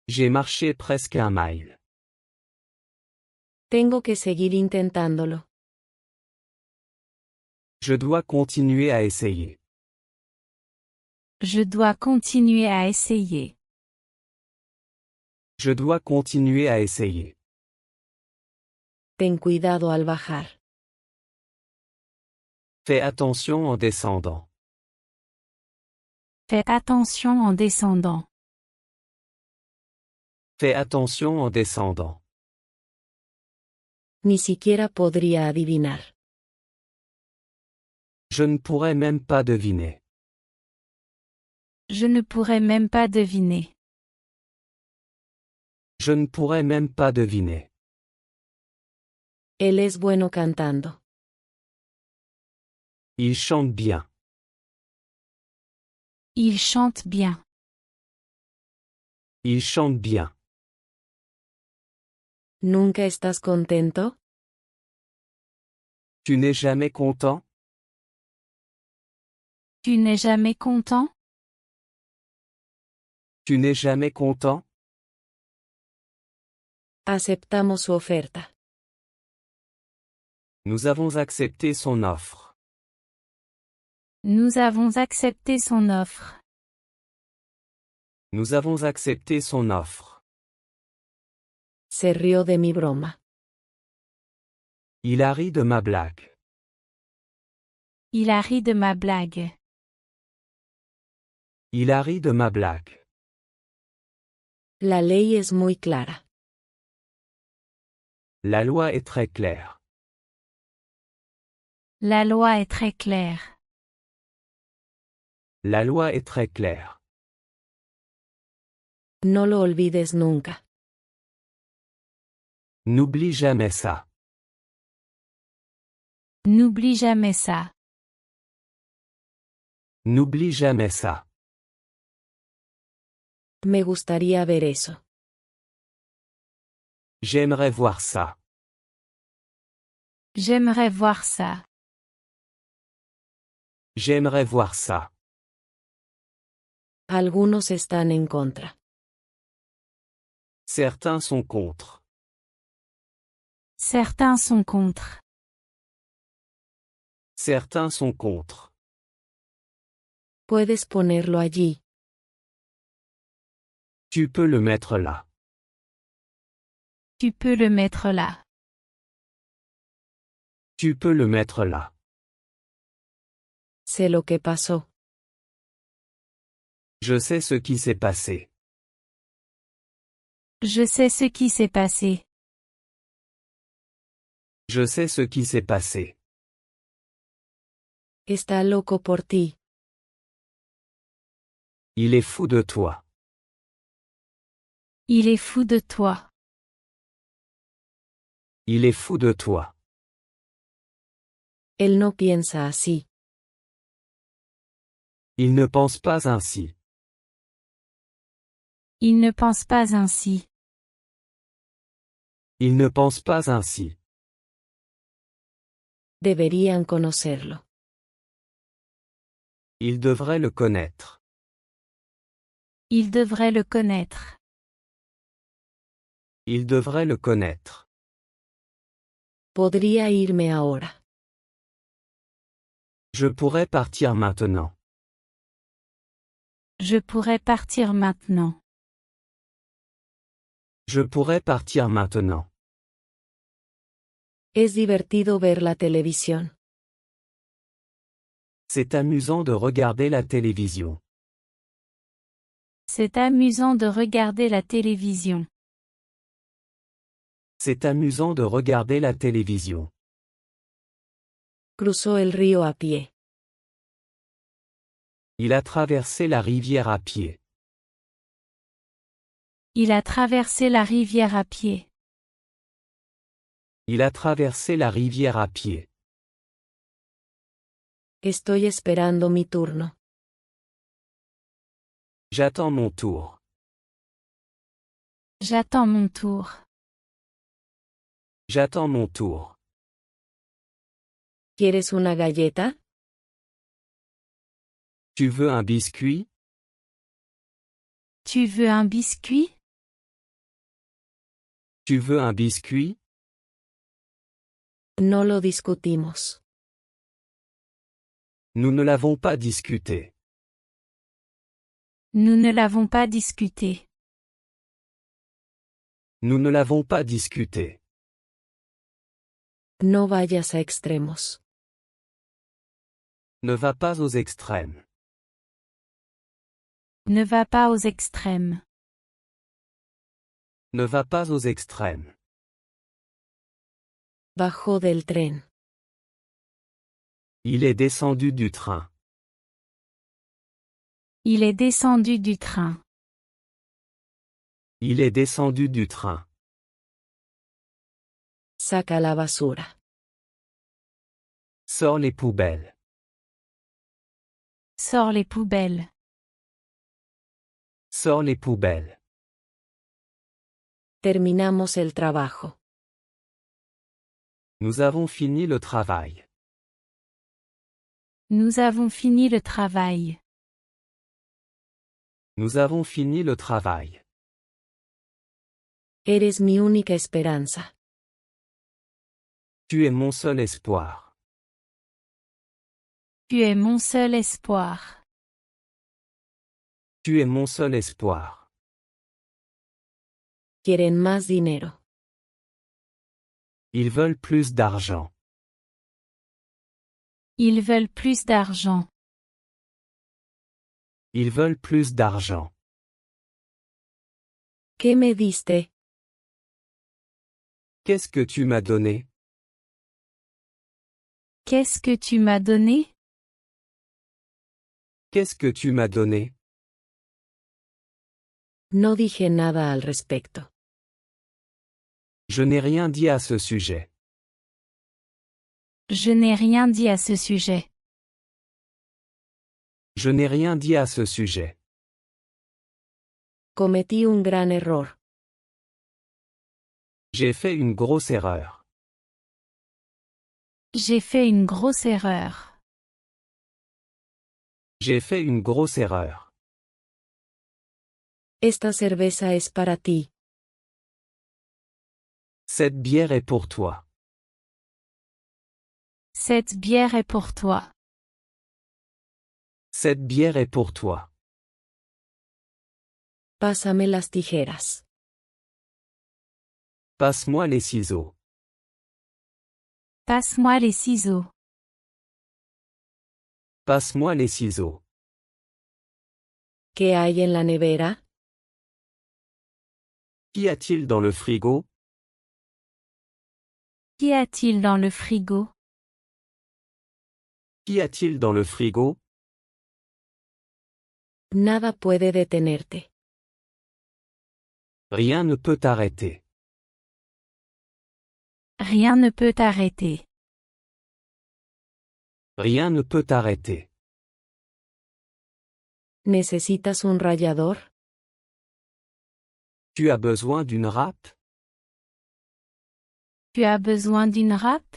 J'ai marché presque un mile. Tengo que seguir intentándolo. Je dois continuer à essayer. Je dois continuer à essayer. Je dois continuer à essayer. Ten cuidado al bajar. Fais attention en descendant. Fais attention en descendant. Fais attention en descendant. Ni siquiera podría adivinar. Je ne pourrais même pas deviner. Je ne pourrais même pas deviner. Je ne pourrais même pas deviner. Él es bueno cantando. Il chante bien. Il chante bien. Il chante bien. ¿Nunca estás contento? Tu n'es jamais content? Tu n'es jamais content? Tu n'es jamais content? Aceptamos su oferta. Nous avons accepté son offre. Nous avons accepté son offre. Nous avons accepté son offre. Se rió de mi broma. Il a ri de ma blague. Il a ri de ma blague. Il a ri de ma blague. La ley es muy clara. La loi est très claire. La loi est très claire. La loi est très claire. No lo olvides nunca. N'oublie jamais ça. N'oublie jamais ça. N'oublie jamais ça. Me gustaría ver eso. J'aimerais voir ça. J'aimerais voir ça. J'aimerais voir ça. Algunos están en contra. Certains sont contre. Certains sont contre. Certains sont contre. Puedes ponerlo allí. Tu peux le mettre là. Tu peux le mettre là. Tu peux le mettre là. Sé lo que pasó. Je sais ce qui s'est passé. Je sais ce qui s'est passé. Je sais ce qui s'est passé. Está loco por ti. Il est fou de toi. Il est fou de toi. Il est fou de toi. Él no piensa así. Il ne pense pas ainsi. Il ne pense pas ainsi. Il ne pense pas ainsi. Deberían conocerlo. Il devrait le connaître. Il devrait le connaître. Il devrait le connaître. Podría irme ahora. Je pourrais partir maintenant. Je pourrais partir maintenant. Je pourrais partir maintenant. Es divertido ver la televisión. C'est amusant de regarder la télévision. C'est amusant de regarder la télévision. C'est amusant de regarder la télévision. Cruzó el río a pie. Il a traversé la rivière à pied. Il a traversé la rivière à pied. Il a traversé la rivière à pied. Estoy esperando mi turno. J'attends mon tour. J'attends mon tour. J'attends mon tour. ¿Quieres una galleta? Tu veux un biscuit? Tu veux un biscuit? Tu veux un biscuit? No lo discutimos. Nous ne l'avons pas discuté. Nous ne l'avons pas discuté. Nous ne l'avons pas discuté. No vayas a extremos. Ne va pas aux extrêmes. Ne va pas aux extrêmes. Ne va pas aux extrêmes. Bajó del tren. Il est descendu du train. Il est descendu du train. Il est descendu du train. Saca la basura. Sors les poubelles. Sors les poubelles. Sors les poubelles. Terminamos el trabajo. Nous avons fini le travail. Nous avons fini le travail. Nous avons fini le travail. Eres mi única esperanza. Tu es mon seul espoir. Tu es mon seul espoir. Tu es mon seul espoir. Quieren más dinero. Ils veulent plus d'argent. Ils veulent plus d'argent. Ils veulent plus d'argent. ¿Qué me diste? Qu'est-ce que tu m'as donné? Qu'est-ce que tu m'as donné? Qu'est-ce que tu m'as donné? No dije nada al respecto. Je n'ai rien dit à ce sujet. Je n'ai rien dit à ce sujet. Je n'ai rien dit à ce sujet. Cometí un gran error. J'ai fait une grosse erreur. J'ai fait une grosse erreur. J'ai fait une grosse erreur. Esta cerveza es para ti. Cette bière est pour toi. Cette bière est pour toi. Cette bière est pour toi. Pásame las tijeras. Passe-moi les ciseaux. Passe-moi les ciseaux. Passe-moi les ciseaux. ¿Qué hay en la nevera? Qu'y a-t-il dans le frigo? Qu'y a-t-il dans le frigo? Qu'y a-t-il dans le frigo? Nada puede detenerte. Rien ne peut t'arrêter. Rien ne peut t'arrêter. Rien ne peut t'arrêter. ¿Necesitas un rallador? Tu as besoin d'une râpe? Tu as besoin d'une râpe?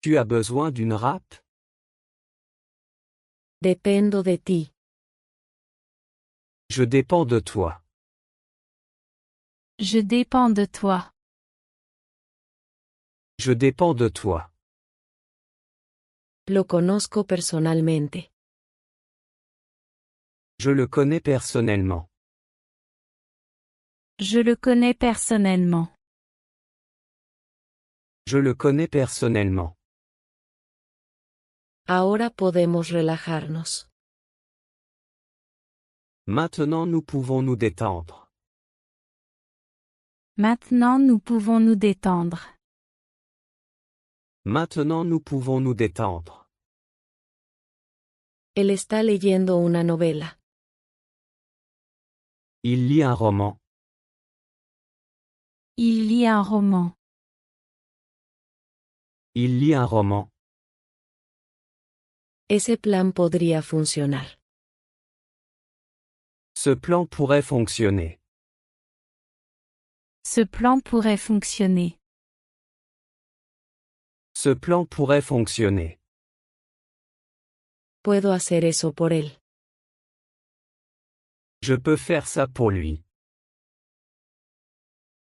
Tu as besoin d'une râpe? Dependo de ti. Je dépends de toi. Je dépends de toi. Je dépends de toi. Lo conozco personalmente. Je le connais personnellement. Je le connais personnellement. Je le connais personnellement. Ahora podemos relajarnos. Maintenant nous pouvons nous détendre. Maintenant nous pouvons nous détendre. Maintenant nous pouvons nous détendre. Él está leyendo una novela. Il lit un roman. Il lit un roman. Il lit un roman. Ese plan podría funcionar. Ce plan pourrait fonctionner. Ce plan pourrait fonctionner. Ce plan pourrait fonctionner. Puedo hacer eso por él. Je peux faire ça pour lui.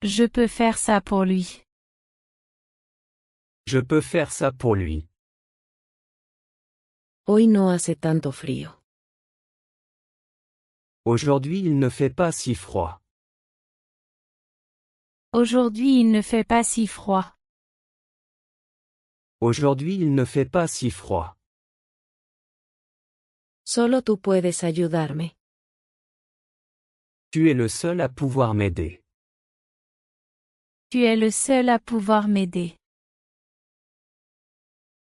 Je peux faire ça pour lui. Je peux faire ça pour lui. Hoy no hace tanto frío. Aujourd'hui il ne fait pas si froid. Aujourd'hui il ne fait pas si froid. Aujourd'hui il ne fait pas si froid. Solo tú puedes ayudarme. Tu es le seul à pouvoir m'aider. Tu es le seul à pouvoir m'aider.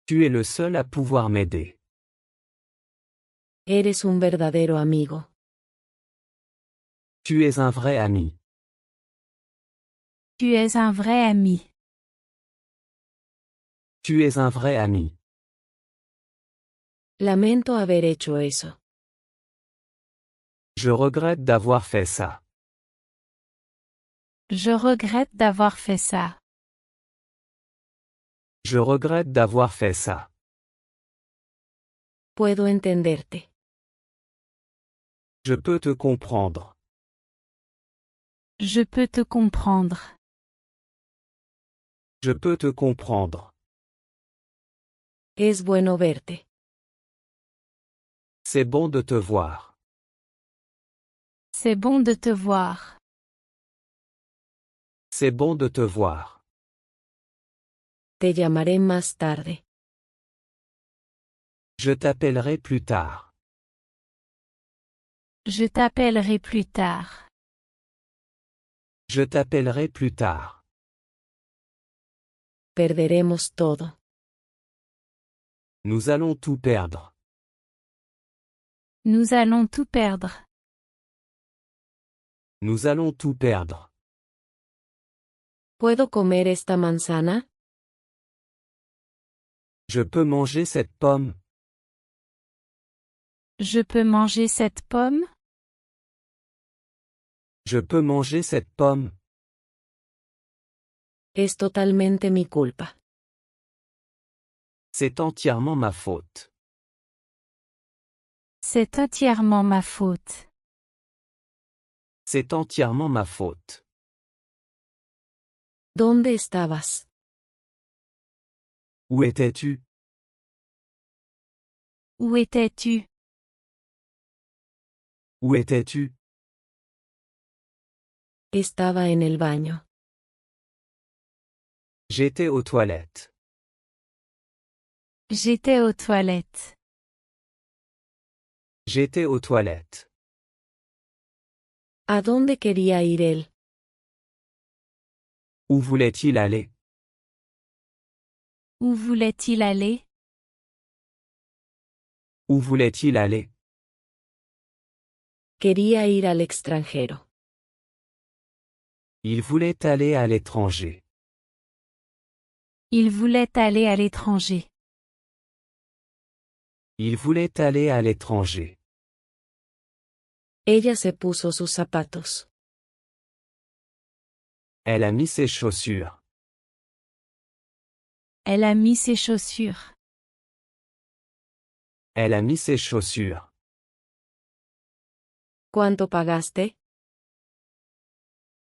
Tu es le seul à pouvoir m'aider. Eres un verdadero amigo. Tu es un vrai ami. Tu es un vrai ami. Tu es un vrai ami. Lamento haber hecho eso. Je regrette d'avoir fait ça. Je regrette d'avoir fait ça. Je regrette d'avoir fait ça. Puedo entenderte. Je peux te comprendre. Je peux te comprendre. Je peux te comprendre. Es bueno verte. C'est bon de te voir. C'est bon de te voir. C'est bon de te voir. Te llamaré más tarde. Je t'appellerai plus tard. Je t'appellerai plus tard. Je t'appellerai plus tard. Perderemos todo. Nous allons tout perdre. Nous allons tout perdre. Nous allons tout perdre. ¿Puedo comer esta manzana? Je peux manger cette pomme. Je peux manger cette pomme? Je peux manger cette pomme. Es totalmente mi culpa. C'est entièrement ma faute. C'est entièrement ma faute. C'est entièrement ma faute. ¿Dónde estabas? Où étais-tu? Où étais-tu? Où étais-tu? Estaba en el baño. J'étais aux toilettes. J'étais aux toilettes. J'étais aux toilettes. ¿A dónde quería ir él? Où voulait-il aller? Où voulait-il aller? Où voulait-il aller? Quería ir al extranjero. Il voulait aller à l'étranger. Il voulait aller à l'étranger. Il voulait aller à l'étranger. Ella se puso sus zapatos. Elle a mis ses chaussures. Elle a mis ses chaussures. Elle a mis ses chaussures. ¿Cuánto pagaste?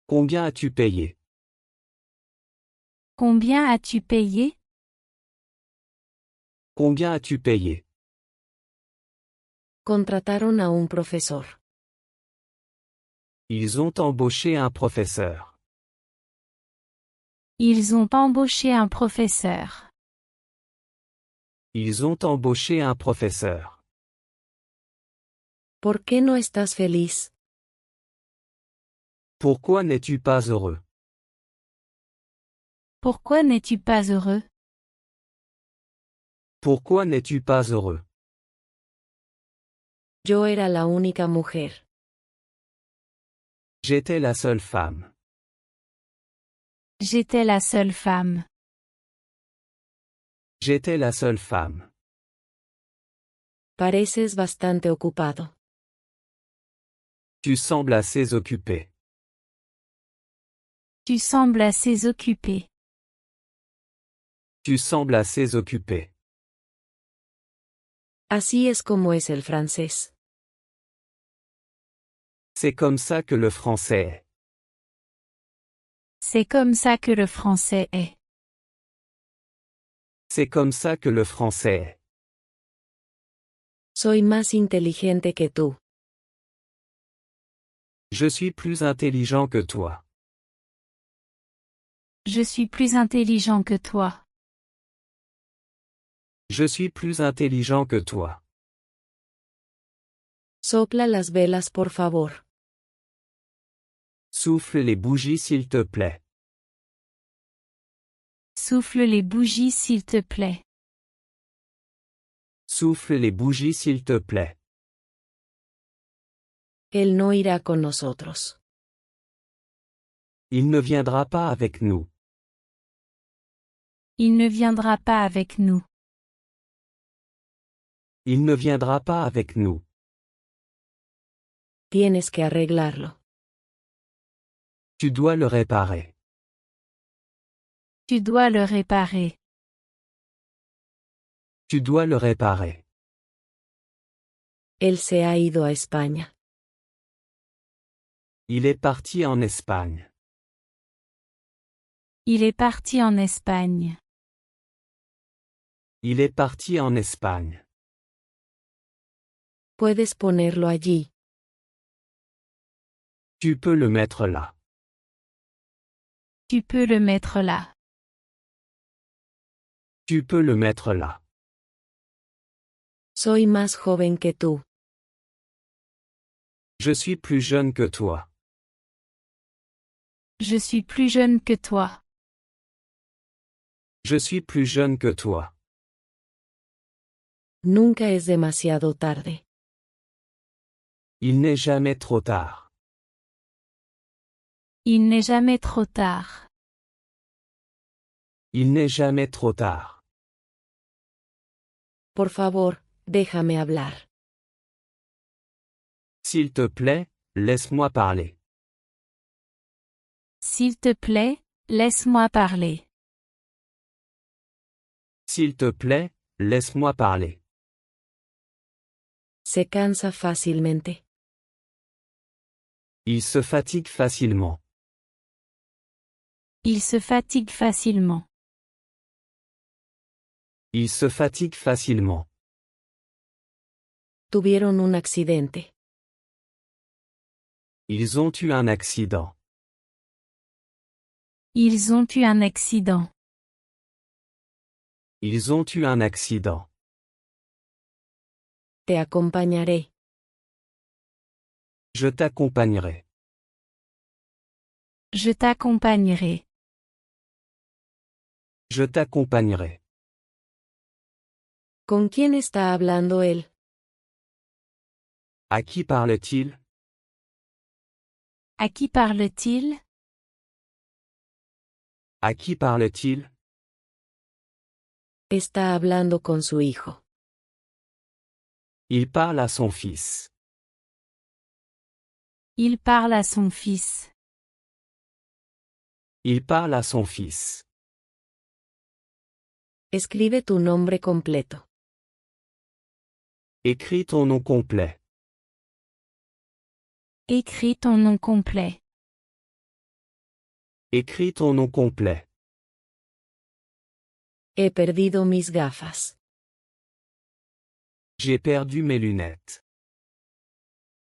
Combien as-tu payé? Combien as-tu payé? Combien as-tu payé? Contrataron a un profesor. Ils ont embauché un professeur. Ils ont embauché un professeur. Ils ont embauché un professeur. ¿Por qué no estás feliz? Pourquoi n'es-tu pas heureux? Pourquoi n'es-tu pas heureux? Pourquoi n'es-tu pas heureux? Yo era la única mujer. J'étais la seule femme. J'étais la seule femme. J'étais la seule femme. Pareces bastante ocupado. Tu sembles assez occupé. Tu sembles assez occupé. Tu sembles assez occupé. Así es como es el francés. C'est comme ça que le français est. C'est comme ça que le français est. C'est comme ça que le français est. Soy más inteligente que tú. Je suis plus intelligent que toi. Je suis plus intelligent que toi. Je suis plus intelligent que toi. Sopla las velas, por favor. Souffle les bougies s'il te plaît. Souffle les bougies s'il te plaît. Souffle les bougies s'il te plaît. Él no irá con nosotros. Il ne viendra pas avec nous. Il ne viendra pas avec nous. Il ne viendra pas avec nous. Tienes que arreglarlo. Tu dois le réparer. Tu dois le réparer. Tu dois le réparer. Él se ha ido a España. Il est parti en Espagne. Il est parti en Espagne. Il est parti en Espagne. Puedes ponerlo allí. Tu peux le mettre là. Tu peux le mettre là. Tu peux le mettre là. Soy más joven que tú. Je suis plus jeune que toi. Je suis plus jeune que toi. Je suis plus jeune que toi. Nunca es demasiado tarde. Il n'est jamais trop tard. Il n'est jamais trop tard. Il n'est jamais trop tard. Por favor, déjame hablar. S'il te plaît, laisse-moi parler. S'il te plaît, laisse-moi parler. S'il te plaît, laisse-moi parler. Se cansa fácilmente. Il se fatigue facilement. Il se fatigue facilement. Il se fatigue facilement. Tuvieron un accidente. Ils ont eu un accident. Ils ont eu un accident. Ils ont eu un accident. Te acompañaré. Je t'accompagnerai. Je t'accompagnerai. Je t'accompagnerai. ¿Con quién está hablando él? À qui parle-t-il? À qui parle-t-il? À qui parle-t-il? Está hablando con su hijo. Il parle à son fils. Il parle à son fils. Il parle à son fils. Escribe tu nombre completo. Écris ton nom complet. Écris ton nom complet. Écris ton nom complet. He perdido mis gafas. J'ai perdu mes lunettes.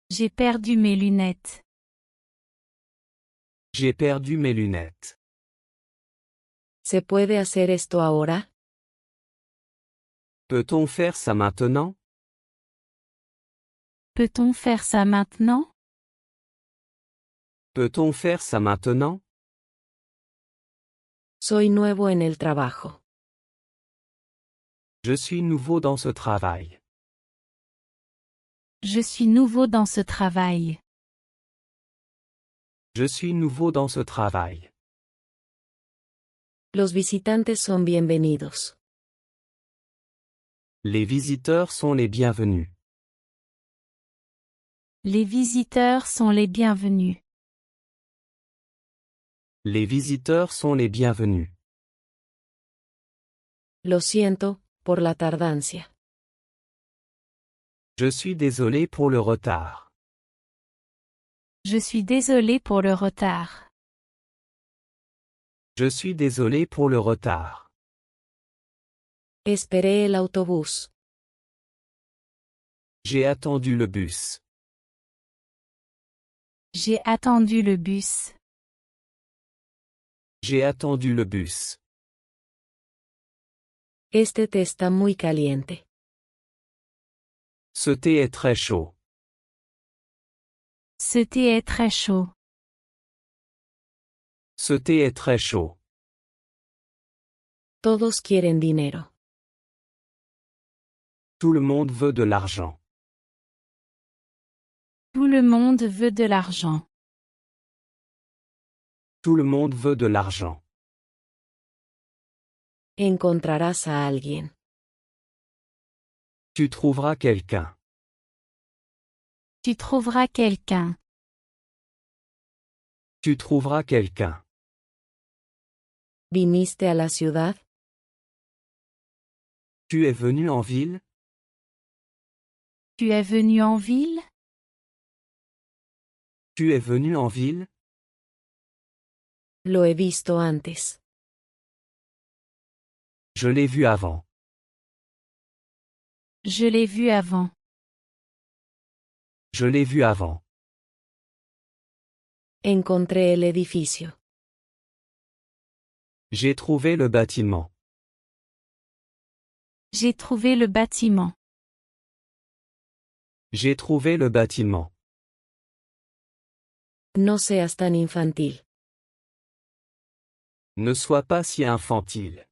J'ai perdu mes lunettes. J'ai perdu mes lunettes. ¿Se puede hacer esto ahora? Peut-on faire ça maintenant? Peut-on faire ça maintenant? Peut-on faire ça maintenant? Soy nuevo en el trabajo. Je suis nouveau dans ce travail. Je suis nouveau dans ce travail. Je suis nouveau dans ce travail. Los visitantes son bienvenidos. Les visiteurs sont les bienvenus. Les visiteurs sont les bienvenus. Les visiteurs sont les bienvenus. Lo siento, por la tardancia. Je suis désolé pour le retard. Je suis désolé pour le retard. Je suis désolé pour le retard. Esperé el autobús. J'ai attendu le bus. J'ai attendu le bus. J'ai attendu le bus. Este té está muy caliente. Ce thé est très chaud. Ce thé est très chaud. Ce thé est très chaud. Todos quieren dinero. Tout le monde veut de l'argent. Tout le monde veut de l'argent. Tout le monde veut de l'argent. Encontrarás a alguien. Tu trouveras quelqu'un. Tu trouveras quelqu'un. Tu trouveras quelqu'un. ¿Viniste a la ciudad? Tu es venu en ville? Tu es venu en ville? Tu es venu en ville? Lo he visto antes. Je l'ai vu avant. Je l'ai vu avant. Je l'ai vu avant. Encontré el edificio. J'ai trouvé le bâtiment. J'ai trouvé le bâtiment. J'ai trouvé le bâtiment. No seas tan infantil. Ne sois pas si infantile.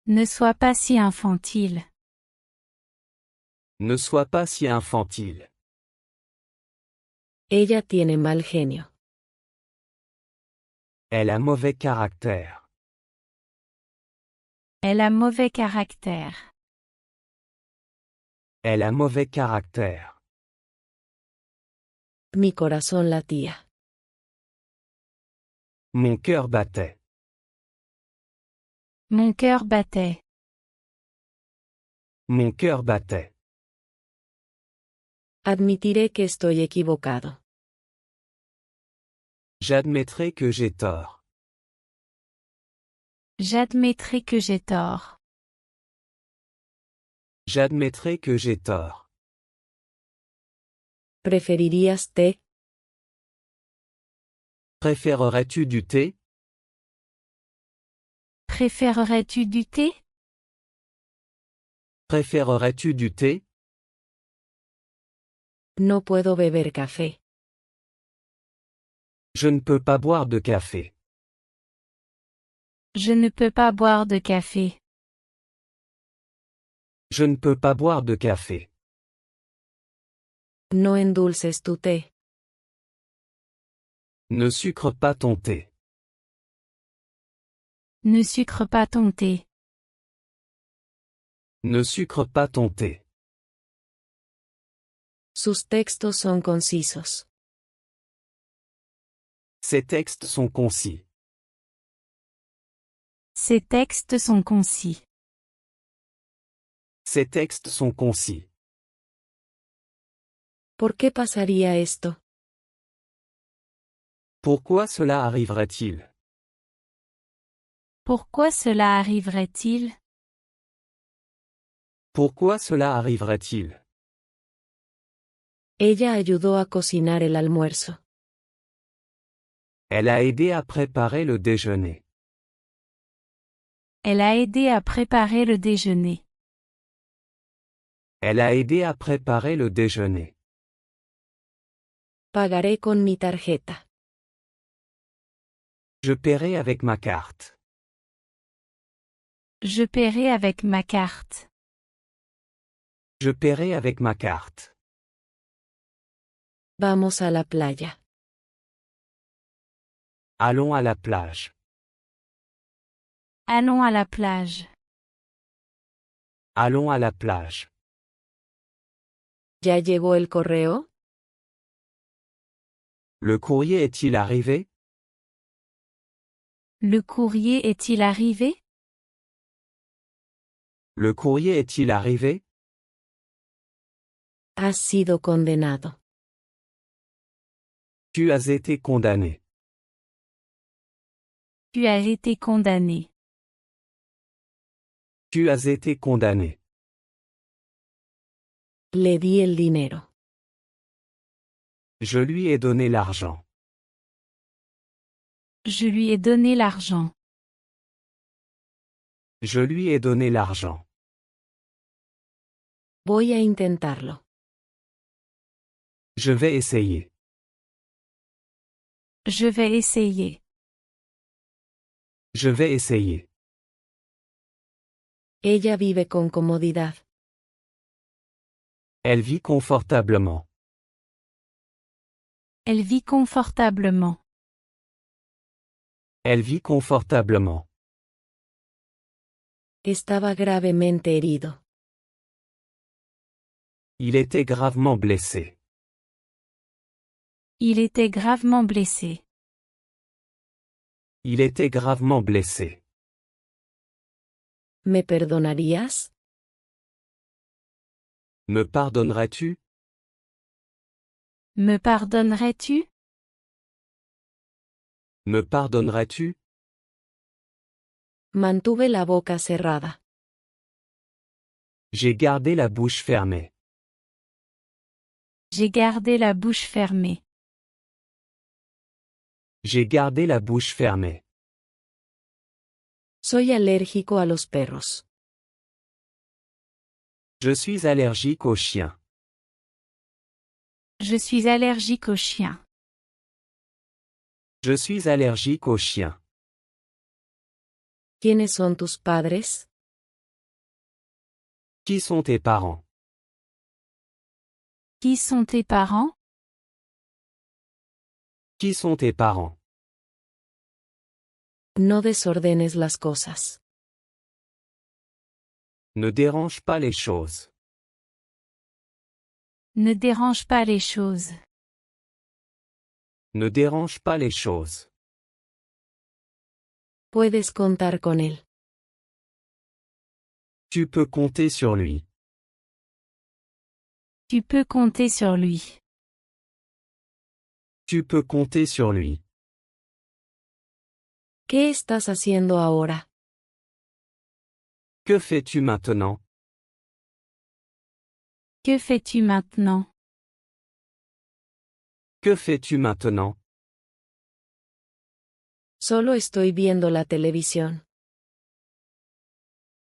Ne sois pas si infantile. Ne sois pas si infantile. Ella tiene mal genio. Elle a mauvais caractère. Elle a mauvais caractère. Elle a mauvais caractère. Mi corazón latía. Mon cœur battait. Mon cœur battait. Mon cœur battait. Admitiré que estoy equivocado. J'admettrai que j'ai tort. J'admettrai que j'ai tort. J'admettrai que j'ai tort. ¿Preferirías té? Préférerais-tu du thé? Préférerais-tu du thé? Préférerais-tu du thé? No puedo beber café. Je ne peux pas boire de café. Je ne peux pas boire de café. Je ne peux pas boire de café. No endulces tu té. Ne sucre pas ton thé. Ne sucre pas ton thé. Ne sucre pas ton thé. Sus textos son concisos. Ces textes sont concis. Ces textes sont concis. Ces textes sont concis. ¿Por qué pasaría esto? Pourquoi cela arriverait-il? Pourquoi cela arriverait-il? Pourquoi cela arriverait-il? Ella ayudó a cocinar el almuerzo. Elle a aidé à préparer le déjeuner. Elle a aidé à préparer le déjeuner. Elle a aidé à préparer le déjeuner. Pagaré con mi tarjeta. Je paierai avec ma carte. Je paierai avec ma carte. Je paierai avec ma carte. Vamos a la playa. Allons à la plage. Allons à la plage. Allons à la plage. ¿Ya llegó el correo? Le courrier est-il arrivé? Le courrier est-il arrivé? Le courrier est-il arrivé? Has sido condenado. Tu as été condamné. Tu as été condamné. Tu as été condamné. Le di el dinero. Je lui ai donné l'argent. Je lui ai donné l'argent. Je lui ai donné l'argent. Voy a intentarlo. Je vais essayer. Je vais essayer. Je vais essayer. Ella vive con comodidad. Elle vit confortablement. Elle vit confortablement. Elle vit confortablement. Estaba gravemente herido. Il était gravement blessé. Il était gravement blessé. Il était gravement blessé. ¿Me perdonarías? Me pardonnerais-tu? Me pardonnerais-tu? Me pardonnerais-tu? Mantuve la boca cerrada. J'ai gardé la bouche fermée. J'ai gardé la bouche fermée. J'ai gardé la bouche fermée. Soy alérgico a los perros. Je suis allergique aux chiens. Je suis allergique aux chiens. Je suis allergique aux chiens. ¿Quiénes son tus padres? Qui sont tes parents? Qui sont tes parents? Qui sont tes parents? No desordenes las cosas. Ne dérange pas les choses. Ne dérange pas les choses. Ne dérange pas les choses. Puedes contar con él. Tu peux compter sur lui. Tu peux compter sur lui. Tu peux compter sur lui. ¿Qué estás haciendo ahora? Que fais-tu maintenant? Que fais-tu maintenant? Que fais-tu maintenant? Solo estoy viendo la televisión.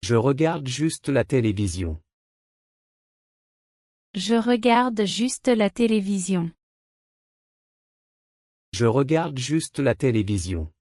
Je regarde juste la télévision. Je regarde juste la télévision. Je regarde juste la télévision.